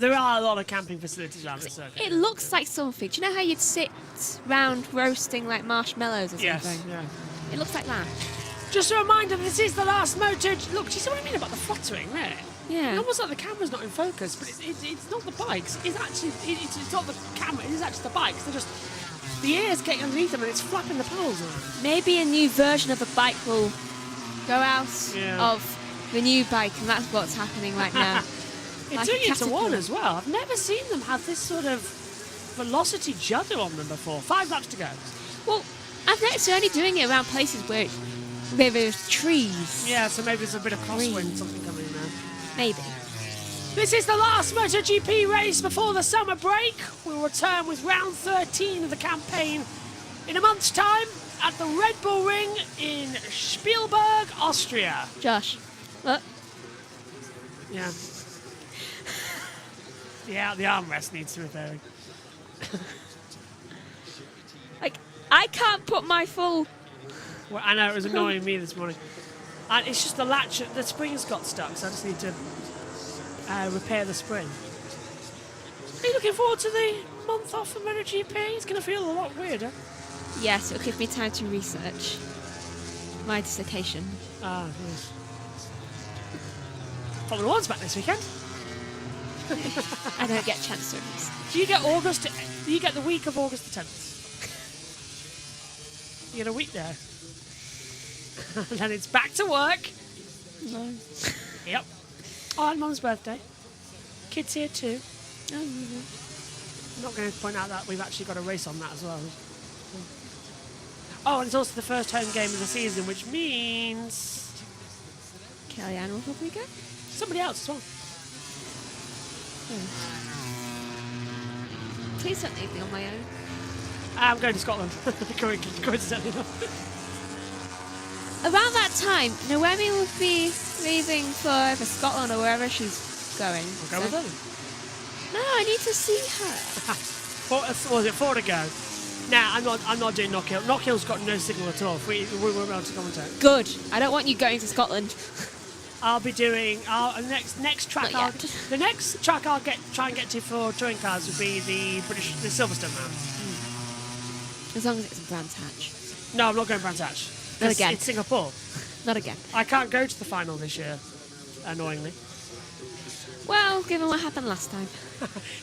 There are a lot of camping facilities around the circuit. It looks like something. Do you know how you'd sit round roasting like marshmallows or something? Yes, yeah. It looks like that. Just a reminder, this is the last motor. Look, do you see what I mean about the fluttering there? Yeah. It's almost like the camera's not in focus, but it's not the bikes. It's actually it's not the camera. It is actually the bikes. They're just the air's getting underneath them and it's flapping the pedals around. Maybe a new version of a bike will go out of the new bike, and that's what's happening right now. It's like doing a it to one caterpillar. as well. I've never seen them have this sort of velocity judder on them before. 5 laps to go. Well, I've noticed they're only doing it around places where there's trees. Yeah, so maybe there's a bit of crosswind, something coming in there. Maybe. This is the last MotoGP race before the summer break. We'll return with round 13 of the campaign in a month's time at the Red Bull Ring in Spielberg, Austria. Josh, look. Yeah. Yeah, the armrest needs repairing. Like, I can't put my full... Well, I know, it was annoying me this morning. And it's just the latch, the spring's got stuck, so I just need to repair the spring. Are you looking forward to the month off of MotoGP? It's going to feel a lot weirder. Yes, it'll give me time to research my dissertation. Ah, yes. Formula One's back this weekend. I don't get a chance to research. Do you get do you get the week of August the 10th? You get a week there. And then it's back to work. No. Yep. Oh, and Mum's birthday. Kids here too. Oh, I'm not going to point out that we've actually got a race on that as well. Oh, and it's also the first home game of the season, which means Kellyanne will probably go. somebody else as well. Please don't leave me on my own. I'm going to Scotland. Coincidentally enough. Around that time, Noemi will be leaving for either Scotland or wherever she's going. I'll go with them. No, I need to see her. Was it 4 to go? Nah, I'm not doing Knockhill. Knockhill's got no signal at all. We won't be able to commentate. Good. I don't want you going to Scotland. I'll be doing next track. The next track I'll try and get to for touring cars will be the Silverstone Mount. As long as it's in Brands Hatch. No, I'm not going Brands Hatch. Not again. It's Singapore. Not again. I can't go to the final this year, annoyingly. Well, given what happened last time.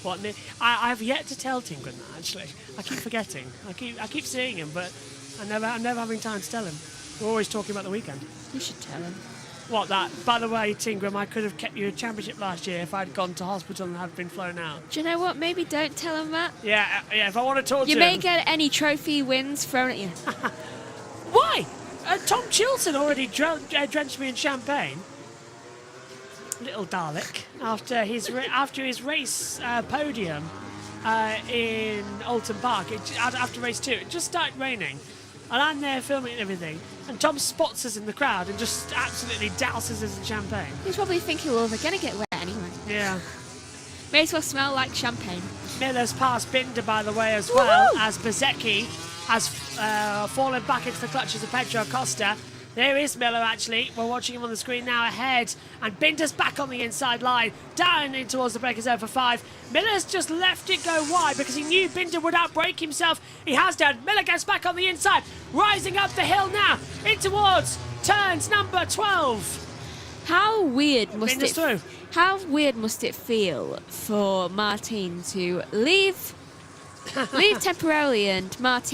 What? I've yet to tell Tingren that, actually. I keep forgetting. I keep seeing him, but I'm never having time to tell him. We're always talking about the weekend. You should tell him. What, that? By the way, Tingram, I could have kept you a championship last year if I'd gone to hospital and had been flown out. Do you know what? Maybe don't tell him that. Yeah, if I want to talk to You him... may get any trophy wins thrown at you. Why? Tom Chilton already drenched me in champagne. Little Dalek. After his race podium in Alton Park, after race 2, it just started raining. And I'm there filming and everything. And Tom spots us in the crowd and just absolutely douses us in champagne. He's probably thinking, well, they're going to get wet anyway. Yeah. May as well smell like champagne. Miller's passed Binder, by the way, as well, as Bezecchi has fallen back into the clutches of Pedro Acosta. There is Miller, actually. We're watching him on the screen now ahead. And Binder's back on the inside line, down in towards the breaker zone for 5. Miller's just left it go wide because he knew Binder would outbrake himself. He has done. Miller gets back on the inside, rising up the hill now, in towards turns number 12. How weird must Binder's through. How weird must it feel for Martin to leave temporarily and not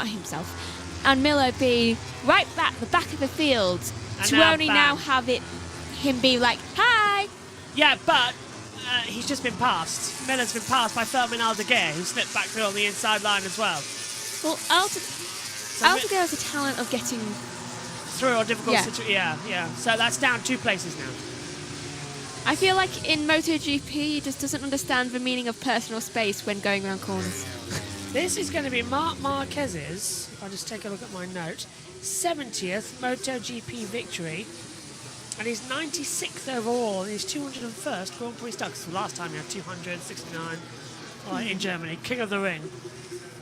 himself, and Miller be right back the back of the field And to now only bang. now have him be like, hi. Yeah, but he's just been passed. Miller's been passed by Fermin Aldeguer, who slipped back through on the inside line as well. Well, Aldeguer has a talent of getting Through a difficult Yeah. situation. Yeah. So that's down 2 places now. I feel like in MotoGP, he just doesn't understand the meaning of personal space when going around corners. This is going to be Marc Marquez's, if I just take a look at my note, 70th MotoGP victory. And he's 96th overall, and he's 201st Grand Prix start. So last time he had 269 in Germany. King of the Ring.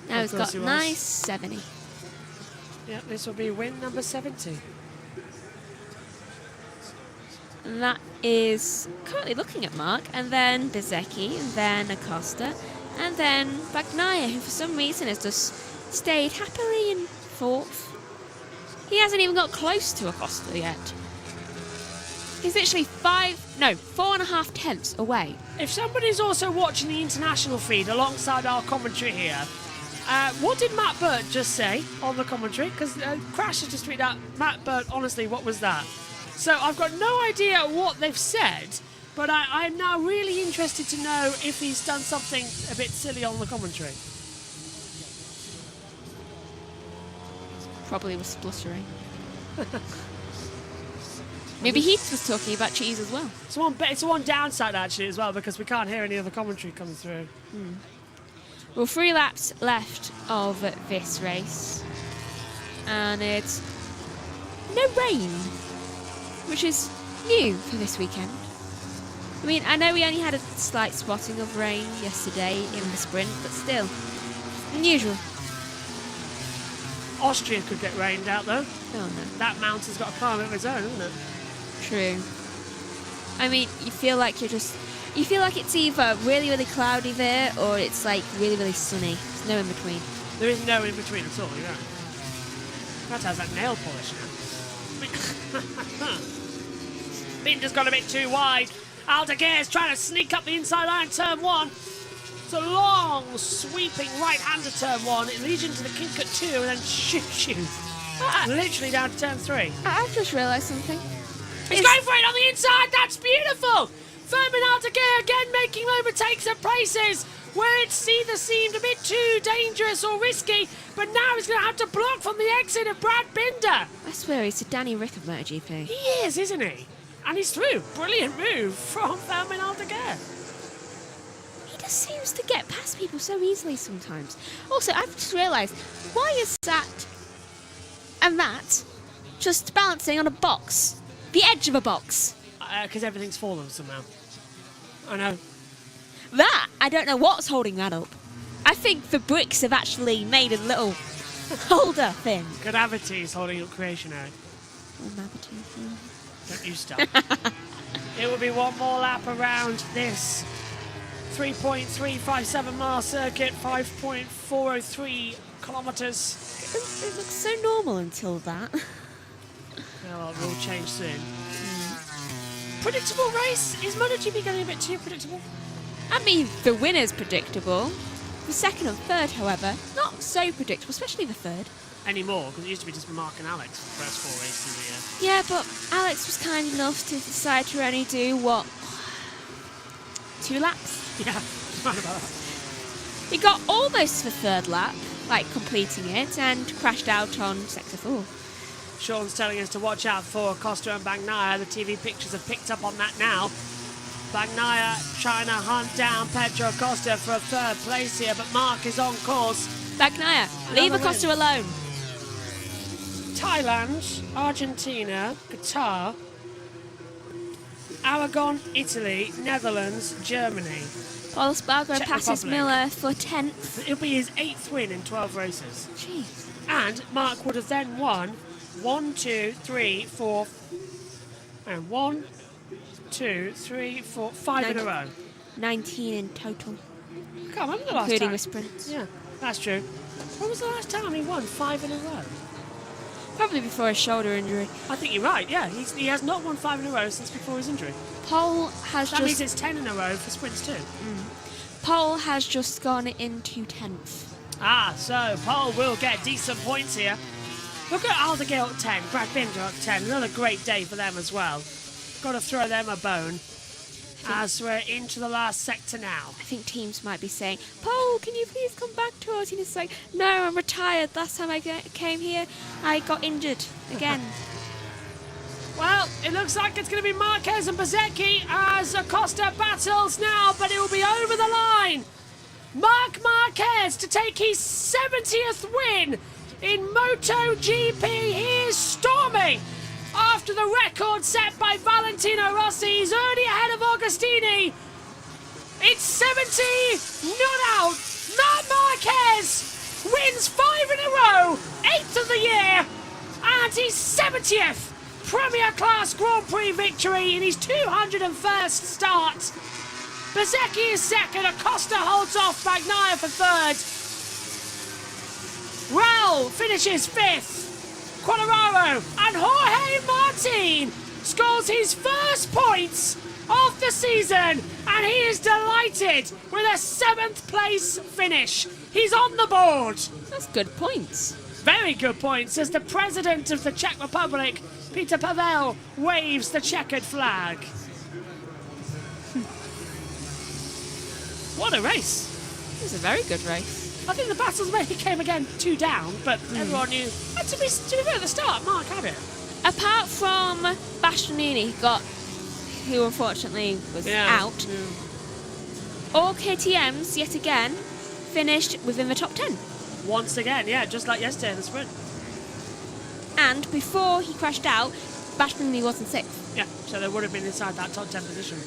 Now Of he's course got he was. nice 70. Yep, this will be win number 70. And that is currently looking at Mark, and then Bezzecchi, and then Acosta, and then Bagnaia, who for some reason has just stayed happily in 4th. He hasn't even got close to Acosta yet. He's literally 4.5 tenths away. If somebody's also watching the international feed alongside our commentary here, what did Matt Burt just say on the commentary? Because Crash has just tweeted out, Matt Burt, honestly, what was that? So I've got no idea what they've said, but I'm now really interested to know if he's done something a bit silly on the commentary. Probably was spluttering. Maybe he was talking about cheese as well. It's one downside, actually, as well, because we can't hear any other commentary coming through. Well, 3 laps left of this race. And it's no rain, which is new for this weekend. I mean, I know we only had a slight spotting of rain yesterday in the sprint, but still, unusual. Austria could get rained out, though. Oh no. That mountain's got a climate of its own, hasn't it? True. I mean, you feel like it's either really, really cloudy there, or it's like really, really sunny. There's no in between. There is no in between at all, you're right. That has that nail polish now. Binder's got a bit too wide. Aldeguer's trying to sneak up the inside line, turn 1. It's a long, sweeping right-hander turn 1. It leads into the kink at 2, and then shoot. Literally down to turn 3. I've just realised something. He's going for it on the inside. That's beautiful. Fermin Aldeguer again making overtakes at places where it either seemed a bit too dangerous or risky, but now he's going to have to block from the exit of Brad Binder. I swear he's a Danny Rick of MotoGP. He is, isn't he? And he's through. Brilliant move from Fermin Aldeguer. He just seems to get past people so easily sometimes. Also, I've just realised, why is that and that just balancing on a box? The edge of a box. Because everything's fallen somehow. I know. That, I don't know what's holding that up. I think the bricks have actually made a little holder thing. Gravity is holding up creation, Eric. Don't you stop. It will be one more lap around this 3.357 mile circuit, 5.403 kilometres. It looks so normal until that. Well, it will change soon. Predictable race? Is MotoGP getting a bit too predictable? I mean, the winner's predictable. The second and third, however, not so predictable, especially the third. Anymore, because it used to be just Mark and Alex for the first 4 races of the year. Yeah, but Alex was kind enough to decide to only do, 2 laps? Yeah, right about that. He got almost to the 3rd lap, like completing it, and crashed out on sector 4. Sean's telling us to watch out for Costa and Bagnaia. The TV pictures have picked up on that now. Bagnaia trying to hunt down Pedro Costa for a 3rd place here, but Mark is on course. Bagnaia, leave Acosta alone. Thailand, Argentina, Qatar, Aragon, Italy, Netherlands, Germany. Paul Espargaro Czech passes Republic. Miller for 10th. It'll be his 8th win in 12 races. Jeez. And Mark would have then won 1, 2, 3, 4, and 1, 2, 3, 4, 5 in a row. 19 in total. I can't remember the last including time. the sprints. Yeah, that's true. When was the last time he won 5 in a row? Probably before a shoulder injury. I think you're right, yeah. He has not won 5 in a row since before his injury. Pole has That means it's 10 in a row for sprints too. Pole has just gone into 10th. So Paul will get decent points here. Look at Aldergill at 10, Brad Binder at 10. Another great day for them as well. Got to throw them a bone as we're into the last sector now. I think teams might be saying, Pole, can you please come back to us? And it's like, no, I'm retired. Last time I came here, I got injured again. Well, it looks like it's going to be Marquez and Bezzecchi as Acosta battles now, but it will be over the line. Marc Marquez to take his 70th win in MotoGP. He is storming after the record set by Valentino Rossi. He's already ahead of Agostini. It's 70, not out. Marc Marquez wins 5 in a row, 8th of the year, and his 70th Premier Class Grand Prix victory in his 201st start. Bezzecchi is second, Acosta holds off Bagnaia for third. Raul finishes 5th. Quadraro and Jorge Martin scores his first points of the season, and he is delighted with a 7th place finish. He's on the board. That's good points. Very good points as the president of the Czech Republic, Peter Pavel, waves the checkered flag. What a race. It was a very good race. I think the battles maybe came again 2 down, but everyone knew. And to be fair at the start, Mark had it. Apart from Bastianini, who unfortunately was out, all KTMs, yet again, finished within the top 10. Once again, yeah, just like yesterday in the sprint. And before he crashed out, Bastianini wasn't 6th. Yeah, so they would have been inside that top 10 position.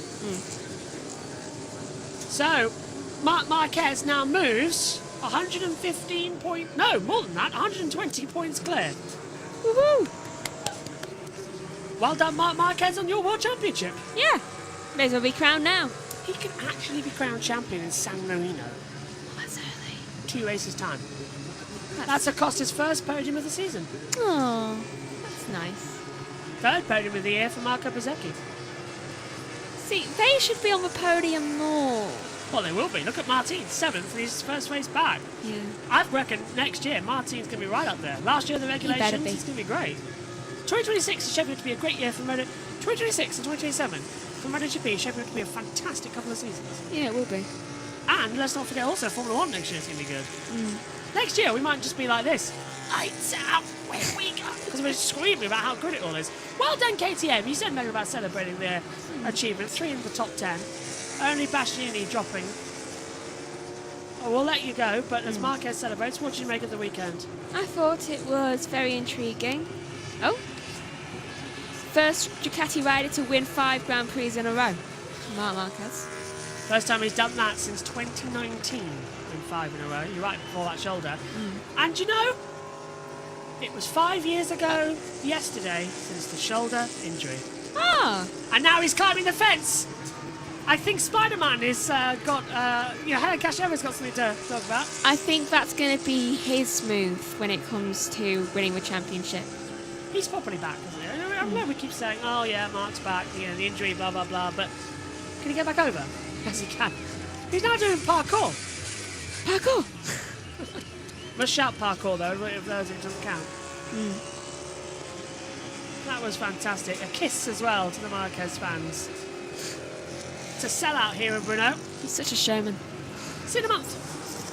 So, Marc Marquez now moves 115 points, no, more than that, 120 points clear. Woohoo! Well done, Marc Marquez, on your World Championship. Yeah, may as well be crowned now. He can actually be crowned champion in San Marino. That's early. 2 races' time. That's Acosta's first podium of the season. Oh, that's nice. 3rd podium of the year for Marco Bezzecchi. See, they should be on the podium more. Well, they will be. Look at Martin, 7th in his first race back. Yeah. I reckon next year Martin's going to be right up there. Last year, the regulations, it's going to be great. 2026 is shaping up to be a great year for Moto. 2026 and 2027 for MotoGP is shaping up to be a fantastic couple of seasons. Yeah, it will be. And let's not forget also Formula 1 next year is going to be good. Next year we might just be like this. Lights out, where we go. Because we're screaming about how good it all is. Well done, KTM. You said maybe about celebrating their achievement. 3 in the top 10. Only Bastianini dropping. Oh, we'll let you go, but as Marquez celebrates, what did you make of the weekend? I thought it was very intriguing. Oh. First Ducati rider to win 5 Grand Prix in a row. Marc Marquez. First time he's done that since 2019 in 5 in a row. You're right, before that shoulder. And you know, it was 5 years ago yesterday since the shoulder injury. Ah! And now he's climbing the fence. I think Spider-Man has got, Helen Casheva's got something to talk about. I think that's going to be his move when it comes to winning the championship. He's probably back, isn't he? I know we keep saying, oh yeah, Mark's back, the injury, blah, blah, blah, but can he get back over? Yes, he can. He's now doing parkour. Parkour! Must shout parkour, though, if those it doesn't count. That was fantastic. A kiss as well to the Marquez fans. It's a sellout here in Brno. He's such a showman. See you in a month.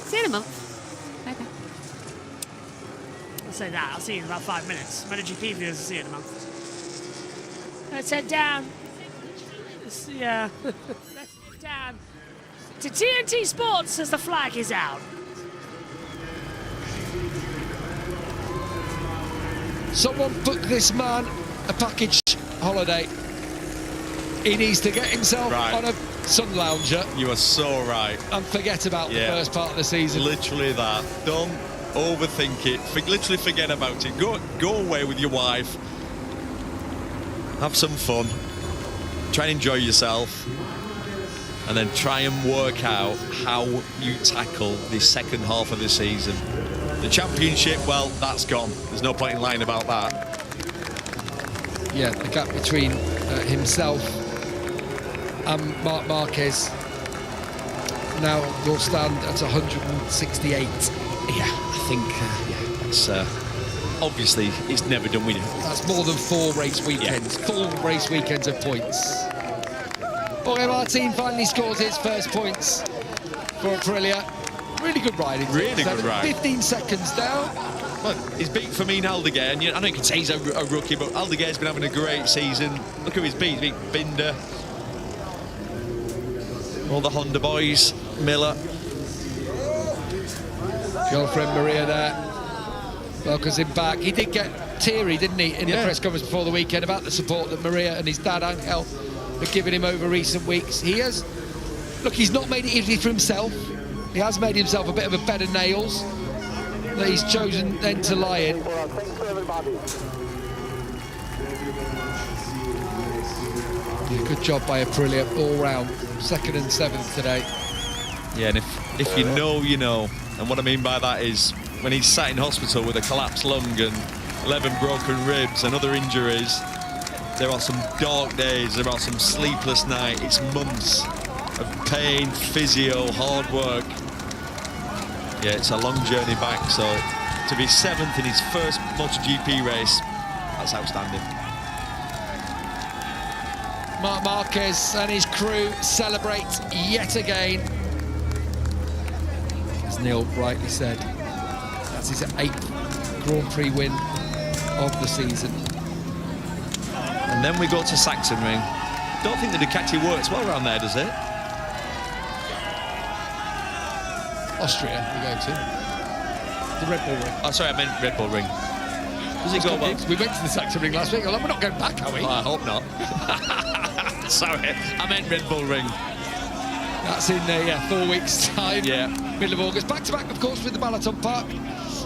See you in a month. Okay. I'll say that. I'll see you in about 5 minutes. MotoGP viewers will see you in a month. Let's head down. Let's head down to TNT Sports as the flag is out. Someone book this man a package holiday. He needs to get himself on a sun lounger. You are so right. And forget about the first part of the season. Literally that. Don't overthink it. Literally forget about it. Go away with your wife. Have some fun. Try and enjoy yourself. And then try and work out how you tackle the second half of the season. The championship, well, that's gone. There's no point in lying about that. Yeah, the gap between himself and Marc Marquez now will stand at 168. Yeah, I think that's obviously it's never done with it. That's more than 4 race weekends, full race weekends of points. Jorge Martin finally scores his first points for Aprilia. Really good riding. Really good ride. 15 seconds down. Well, he's beat Fermin Aldeguer, and I know you can say he's a rookie, but Aldeguer's been having a great season. Look who he's beat. He's beat Binder. All the Honda boys, Miller. Girlfriend Maria there welcomes him back. He did get teary, didn't he, in the press conference before the weekend about the support that Maria and his dad Angel have given him over recent weeks. He has, look, he's not made it easy for himself. He has made himself a bit of a bed of nails that he's chosen then to lie in. Yeah, good job by Aprilia all round. 2nd and 7th today. Yeah, and if you know, you know. And what I mean by that is when he's sat in hospital with a collapsed lung and 11 broken ribs and other injuries, there are some dark days, there are some sleepless nights, it's months of pain, physio, hard work. Yeah, it's a long journey back, so to be 7th in his first MotoGP race, that's outstanding. Marc Marquez and his crew celebrate yet again. As Neil rightly said, that's his 8th Grand Prix win of the season. And then we go to Sachsenring. Don't think the Ducati works well around there, does it? Austria, we go to. The Red Bull Ring. Oh, sorry, I meant Red Bull Ring. Does it go well? We went to the Sachsenring last week. We're not going back, are we? Oh, I hope not. Sorry, I meant Red Bull Ring. That's in 4 weeks' time. Yeah. Middle of August. Back to back, of course, with the Balaton Park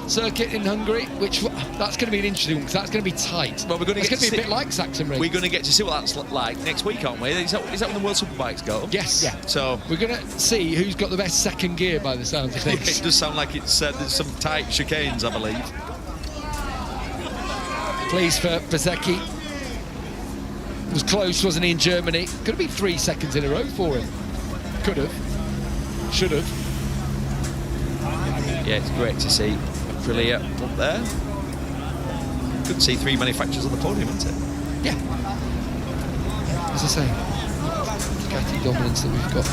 circuit in Hungary, which that's going to be an interesting one because that's going to be tight. Well, we're going to be a bit like Sachsenring. We're going to get to see what that's like next week, aren't we? Is that when the World Superbikes go? Yes. Yeah. So we're going to see who's got the best second gear by the sounds of things. It does sound like it's there's some tight chicanes, I believe. Pleased for Bsky. Was close, wasn't he, in Germany? Could have been 3 seconds in a row for him. Could have. Should have. Yeah, it's great to see Aprilia up there. Good to see 3 manufacturers on the podium, isn't it? Yeah. As I say, Ducati dominance that we've got.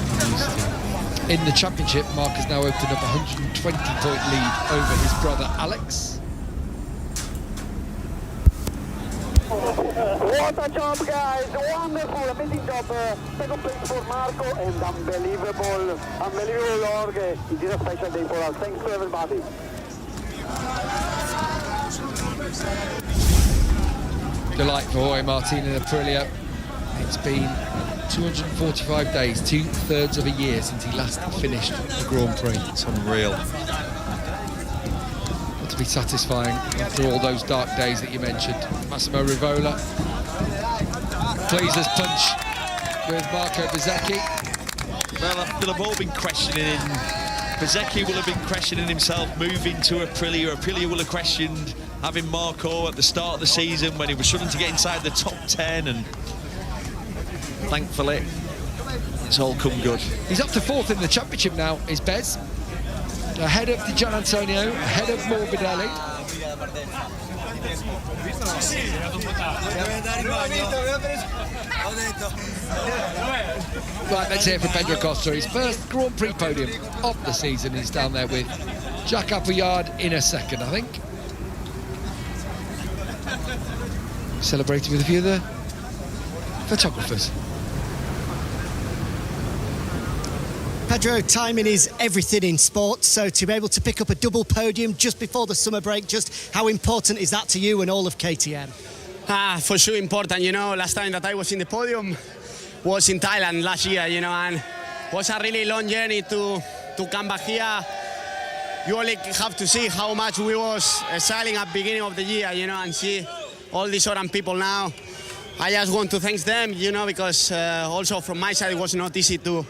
In the championship, Marc has now opened up a 120-point lead over his brother Alex. What a job, guys! Wonderful, amazing job. Second place for Marco and unbelievable Jorge. It is a special day for us. Thanks to everybody. Delight for Jorge Martin and Aprilia. It's been 245 days, 2/3 of a year since he last finished the Grand Prix. It's unreal. To be satisfying after all those dark days that you mentioned. Massimo Rivola pleased us punch with Marco Bsky. Well, they'll have all been questioning him. Bsky will have been questioning himself moving to Aprilia. Aprilia will have questioned having Marco at the start of the season when he was struggling to get inside the top 10, and thankfully it's all come good. He's up to 4th in the championship now, is Bez. Ahead of Di Gian Antonio, ahead of Morbidelli. Right, let's hear from Pedro Costa. His first Grand Prix podium of the season. He's down there with Jack Appleyard in a second, I think. Celebrating with a few of the photographers. Pedro, timing is everything in sports, so to be able to pick up a double podium just before the summer break, just how important is that to you and all of KTM? For sure important, you know. Last time that I was in the podium was in Thailand last year, you know, and it was a really long journey to come back here. You only have to see how much we was sailing at the beginning of the year, you know, and see all these Oran people now. I just want to thank them, you know, because also from my side it was not easy to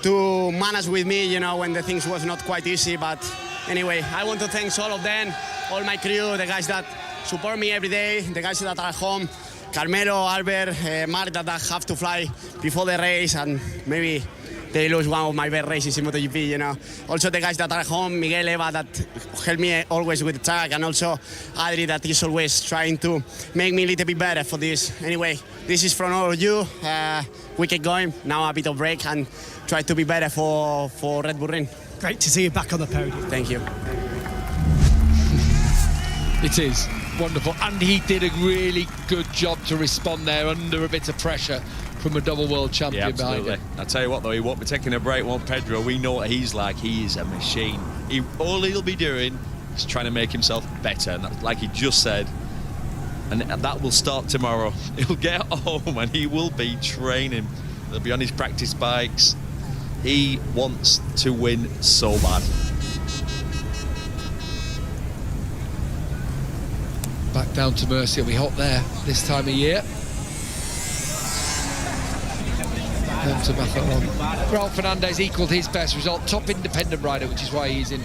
to manage with me, you know, when the things was not quite easy. But anyway, I want to thank all of them, all my crew, the guys that support me every day, the guys that are at home, Carmelo, Albert, Mark that have to fly before the race, and maybe they lose one of my best races in MotoGP, you know. Also the guys that are at home, Miguel, Eva, that help me always with the track, and also Adri that is always trying to make me a little bit better for this. Anyway, this is from all of you. We keep going, now a bit of break, and try to be better for Red Bull Ring. Great to see you back on the podium. Thank you. It is wonderful, and he did a really good job to respond there under a bit of pressure from a double world champion behind him. I tell you what though, he won't be taking a break, won't Pedro? We know what he's like. He is a machine. All he'll be doing is trying to make himself better, and that's like he just said, and that will start tomorrow. He'll get home and he will be training. He'll be on his practice bikes. He wants to win so bad. Back down to Mercy, it'll be hot there this time of year. Down to back on. Raul Fernandez equalled his best result, top independent rider, which is why he's in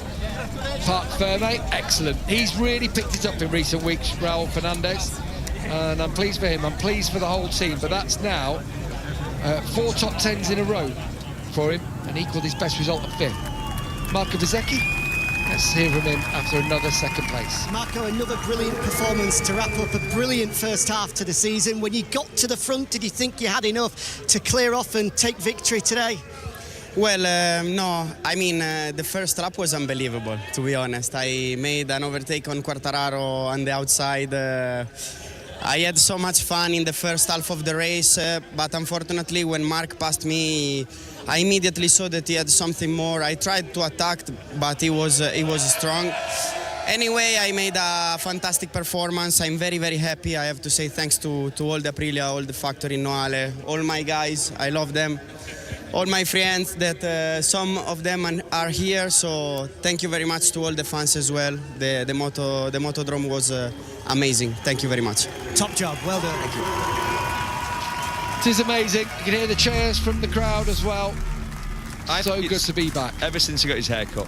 Parc Ferme. Excellent. He's really picked it up in recent weeks, Raul Fernandez, and I'm pleased for him. I'm pleased for the whole team, but that's now 4 top 10s in a row for him, and equalled his best result of 5th. Marco Bezzecchi. Let's hear from him after another second place. Marco, another brilliant performance to wrap up a brilliant first half to the season. When you got to the front, did you think you had enough to clear off and take victory today? Well, no, I mean, the first lap was unbelievable, to be honest. I made an overtake on Quartararo on the outside. I had so much fun in the first half of the race, but unfortunately when Mark passed me, I immediately saw that he had something more. I tried to attack, but he was strong. Anyway, I made a fantastic performance. I'm very, very happy. I have to say thanks to all the Aprilia, all the factory Noale, all my guys. I love them. All my friends that some of them are here. So thank you very much to all the fans as well. The Motodrome was amazing. Thank you very much. Top job. Well done. Thank you. It is amazing. You can hear the cheers from the crowd as well. So good to be back. Ever since he got his hair cut.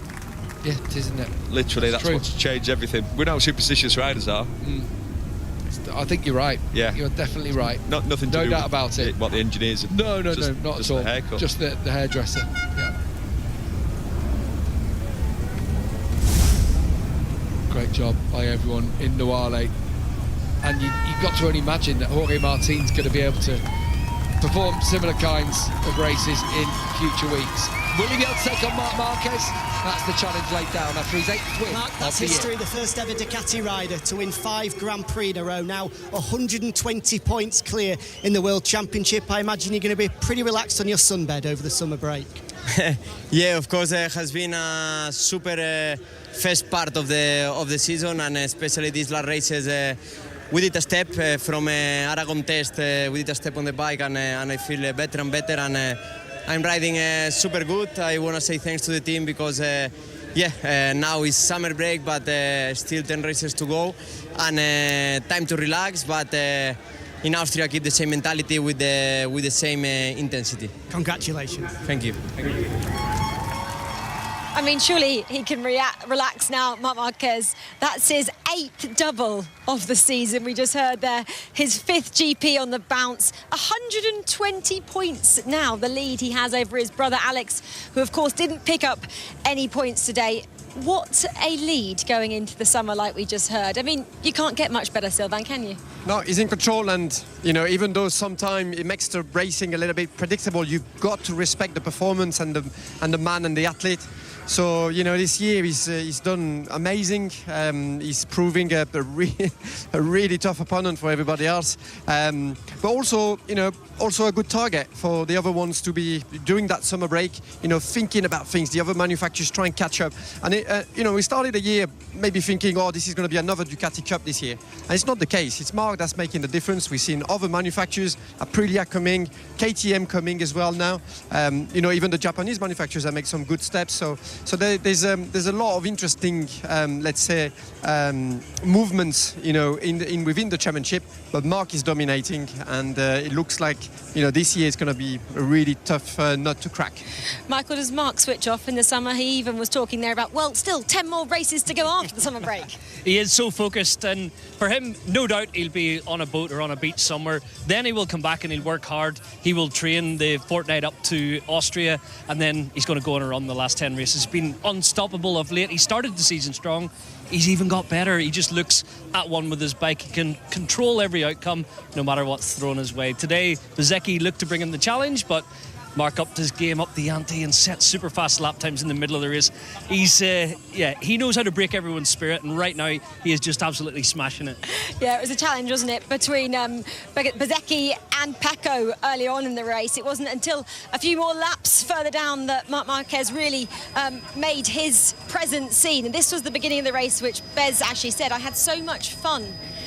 Yeah, it is, isn't it? Literally, that's true. what's changed everything. We know how superstitious riders are. I think you're right. Yeah. You're definitely right. Nothing to do doubt about it. What the engineers have. No, not at all. The haircut. Just the hairdresser. Yeah. Great job by everyone in Noale. And you've got to only imagine that Jorge Martin's going to be able to perform similar kinds of races in future weeks. Will he be able to take on Marc Marquez? That's the challenge laid down after his 8th win. Mark, that's history, the first ever Ducati rider to win 5 Grand Prix in a row. Now 120 points clear in the World Championship. I imagine you're going to be pretty relaxed on your sunbed over the summer break. Yeah, of course, it has been a super first part of the season, and especially these last races. We did a step from Aragon test. We did a step on the bike, and I feel better and better. And I'm riding super good. I want to say thanks to the team because, now it's summer break, but still 10 races to go, and time to relax. But in Austria, keep the same mentality with the same intensity. Congratulations. Thank you. Thank you. I mean, surely he can relax now, Marc Marquez. That's his 8th double of the season. We just heard there his 5th GP on the bounce. 120 points now, the lead he has over his brother Alex, who of course didn't pick up any points today. What a lead going into the summer, like we just heard. I mean, you can't get much better, Sylvain, can you? No, he's in control, and even though sometimes it makes the racing a little bit predictable, you've got to respect the performance and the man and the athlete. So this year he's done amazing. He's proving a really tough opponent for everybody else, but also a good target for the other ones to be doing that summer break. Thinking about things. The other manufacturers try and catch up. And we started the year maybe thinking, oh, this is going to be another Ducati Cup this year, and it's not the case. It's Marc that's making the difference. We've seen other manufacturers, Aprilia coming, KTM coming as well now. Even the Japanese manufacturers have made some good steps. So So there's a lot of interesting, let's say, movements, you know, within the championship. But Mark is dominating, and it looks like, you know, this year is going to be a really tough nut to crack. Michael, does Mark switch off in the summer? He even was talking there about, well, still 10 more races to go after the summer break. He is so focused, and for him, no doubt he'll be on a boat or on a beach somewhere. Then he will come back and he'll work hard. He will train the fortnight up to Austria, and then he's going to go on and run the last 10 races. He's been unstoppable of late. He started the season strong. He's even got better. He just looks at one with his bike. He can control every outcome, no matter what's thrown his way. Today, Bezzecchi looked to bring him the challenge, but Mark upped his game, up the ante, and set super fast lap times in the middle of the race. He's, he knows how to break everyone's spirit, and right now he is just absolutely smashing it. Yeah, it was a challenge, wasn't it, between Bezzecchi and Pecco early on in the race. It wasn't until a few more laps further down that Marc Marquez really made his presence seen. And this was the beginning of the race, which Bez actually said, I had so much fun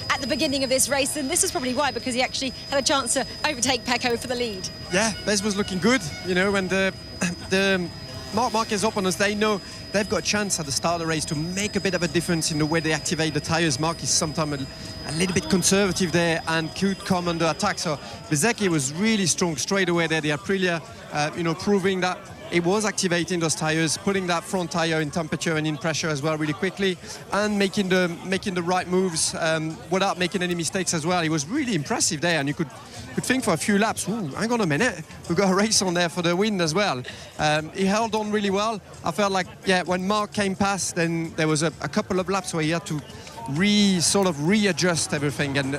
at the beginning of this race, and this is probably why, because he actually had a chance to overtake Pecco for the lead. Yeah, Bez was looking good, you know, and the Marc Marquez opponents, they know they've got a chance at the start of the race to make a bit of a difference in the way they activate the tyres. Marc is sometimes a little bit conservative there and could come under attack. So Bezzecchi was really strong straight away there, the Aprilia, you know, proving that it was activating those tyres, putting that front tyre in temperature and in pressure as well really quickly, and making the right moves without making any mistakes as well. It was really impressive there, and you could think for a few laps, ooh, hang on a minute, we've got a race on there for the win as well. He held on really well. I felt like, yeah, when Mark came past, then there was a couple of laps where he had to readjust everything, and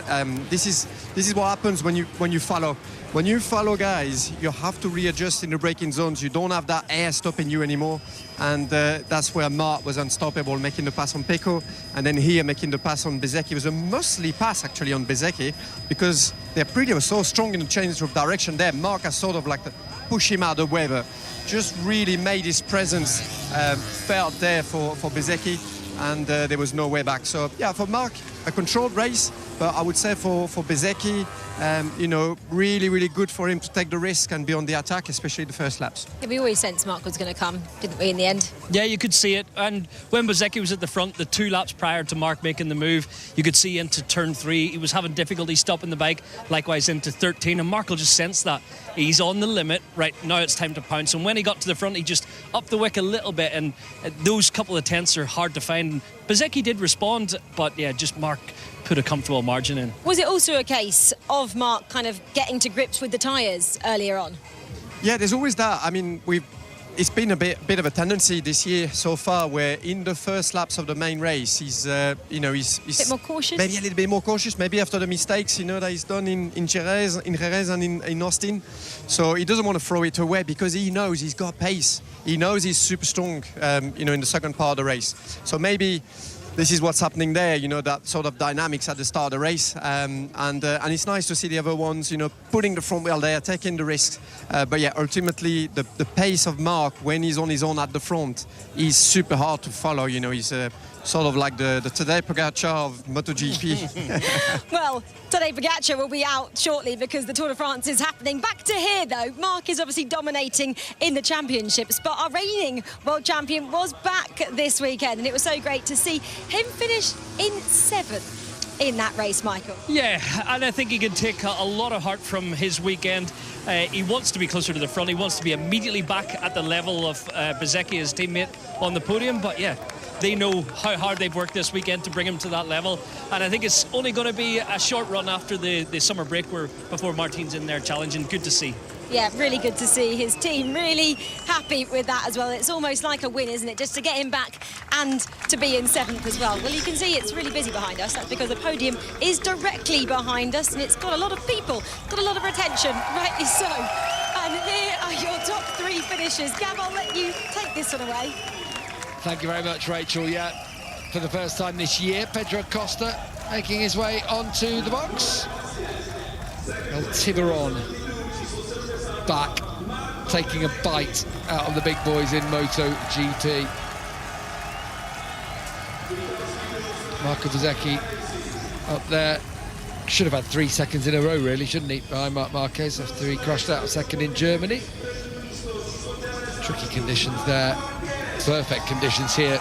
this is what happens when you follow. When you follow guys, you have to readjust in the braking zones. You don't have that air stopping you anymore, and that's where Mark was unstoppable, making the pass on Pecco, and then here making the pass on Bezzecchi. It was a mostly pass actually on Bezzecchi, because the Aprilia was so strong in the change of direction there. Mark has sort of like to push him out of the way, but just really made his presence felt there for Bezzecchi, and there was no way back. So yeah, for Mark, a controlled race, but I would say for Bezzecchi, you know, really good for him to take the risk and be on the attack, especially the first laps. Yeah, we always sensed Mark was going to come, didn't we, in the end? Yeah, you could see it. And when Bezzecchi was at the front, the 2 laps prior to Mark making the move, you could see into turn 3, he was having difficulty stopping the bike, likewise into 13, and Mark will just sense that. He's on the limit, right, now it's time to pounce. And when he got to the front, he just upped the wick a little bit, and those couple of tenths are hard to find. Bezzecchi did respond, but yeah, just Mark put a comfortable margin in. Was it also a case of Mark kind of getting to grips with the tyres earlier on? Yeah, there's always that. I mean, it's been a bit of a tendency this year so far, where in the first laps of the main race, he's a bit more cautious. Maybe a little bit more cautious. Maybe after the mistakes, you know, that he's done in Jerez and in Austin. So he doesn't want to throw it away, because he knows he's got pace. He knows he's super strong, you know, in the second part of the race. So maybe this is what's happening there, you know, that sort of dynamics at the start of the race, and it's nice to see the other ones, you know, putting the front wheel there, taking the risks. But yeah, ultimately the pace of Mark when he's on his own at the front is super hard to follow. You know, he's sort of like the Tadej Pogacar of MotoGP. Well, Tadej Pogacar will be out shortly because the Tour de France is happening. Back to here, though. Mark is obviously dominating in the championships, but our reigning world champion was back this weekend, and it was so great to see him finish in 7th in that race, Michael. Yeah, and I think he can take a lot of heart from his weekend. He wants to be closer to the front. He wants to be immediately back at the level of Bezzecchi, his teammate, on the podium. But yeah, they know how hard they've worked this weekend to bring him to that level. And I think it's only going to be a short run after the summer break before Martin's in there challenging. Good to see. Yeah, really good to see his team really happy with that as well. It's almost like a win, isn't it, just to get him back and to be in 7th as well. Well, you can see it's really busy behind us. That's because the podium is directly behind us, and it's got a lot of people, got a lot of attention, rightly so. And here are your top 3 finishers. Gav, I'll let you take this one away. Thank you very much, Rachel. Yeah, for the first time this year, Pedro Costa making his way onto the box. El Tiburon back, taking a bite out of the big boys in MotoGP. Marco Bezzecchi up there. Should have had 3 seconds in a row, really, shouldn't he, behind Marc Marquez after he crashed out a second in Germany. Tricky conditions there perfect conditions here.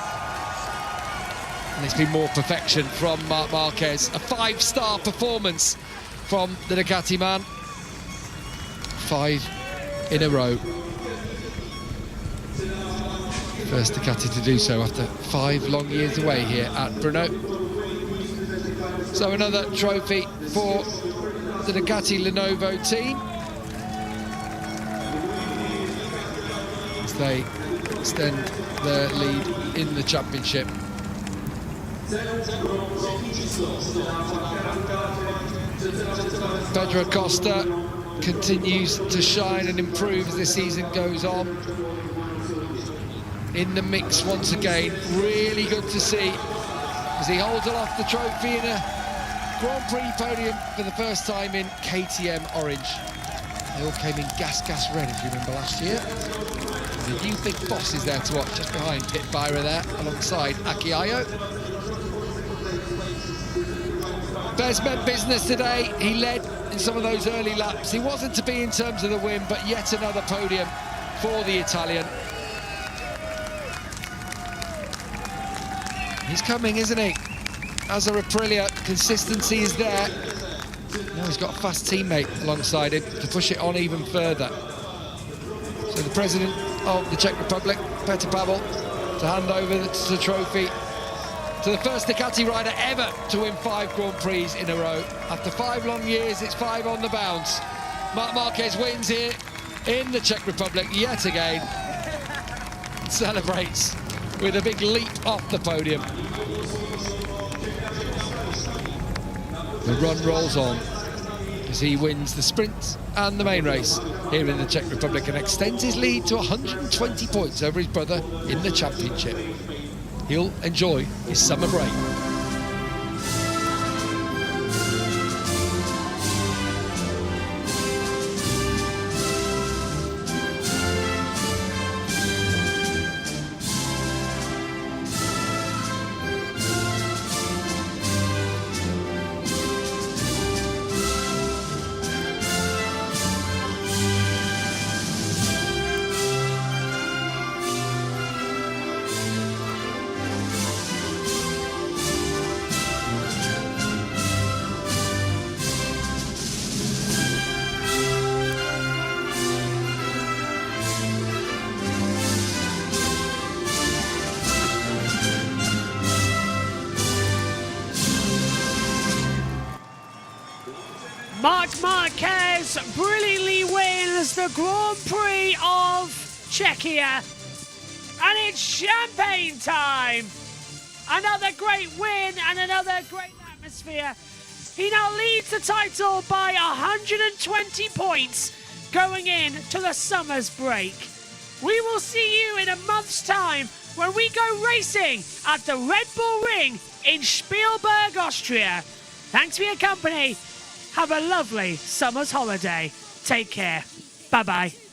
And it's been more perfection from Marc Marquez. A 5-star performance from the Ducati man. 5 in a row. First Ducati to do so after 5 long years away here at Brno. So another trophy for the Ducati Lenovo team, as they extend their lead in the championship. Pedro Acosta continues to shine and improve as the season goes on. In the mix once again, really good to see as he holds aloft the trophy in a Grand Prix podium for the first time in KTM orange. They all came in gas red, if you remember last year. The new big boss is there to watch, just behind Pit Byra there, alongside Aki Ayo. Bez meant business today. He led in some of those early laps. He wasn't to be in terms of the win, but yet another podium for the Italian. He's coming, isn't he? As a Aprilia, consistency is there. Now he's got a fast teammate alongside him to push it on even further. So the president of the Czech Republic, Petr Pavel, to hand over the trophy to the first Ducati rider ever to win 5 Grand Prix in a row. After 5 long years, it's 5 on the bounce. Marc Marquez wins here in the Czech Republic yet again. Celebrates with a big leap off the podium. The run rolls on as he wins the sprint and the main race here in the Czech Republic and extends his lead to 120 points over his brother in the championship. He'll enjoy his summer break. Marc Marquez brilliantly wins the Grand Prix of Czechia. And it's champagne time. Another great win and another great atmosphere. He now leads the title by 120 points going in to the summer's break. We will see you in a month's time when we go racing at the Red Bull Ring in Spielberg, Austria. Thanks for your company. Have a lovely summer's holiday. Take care. Bye-bye.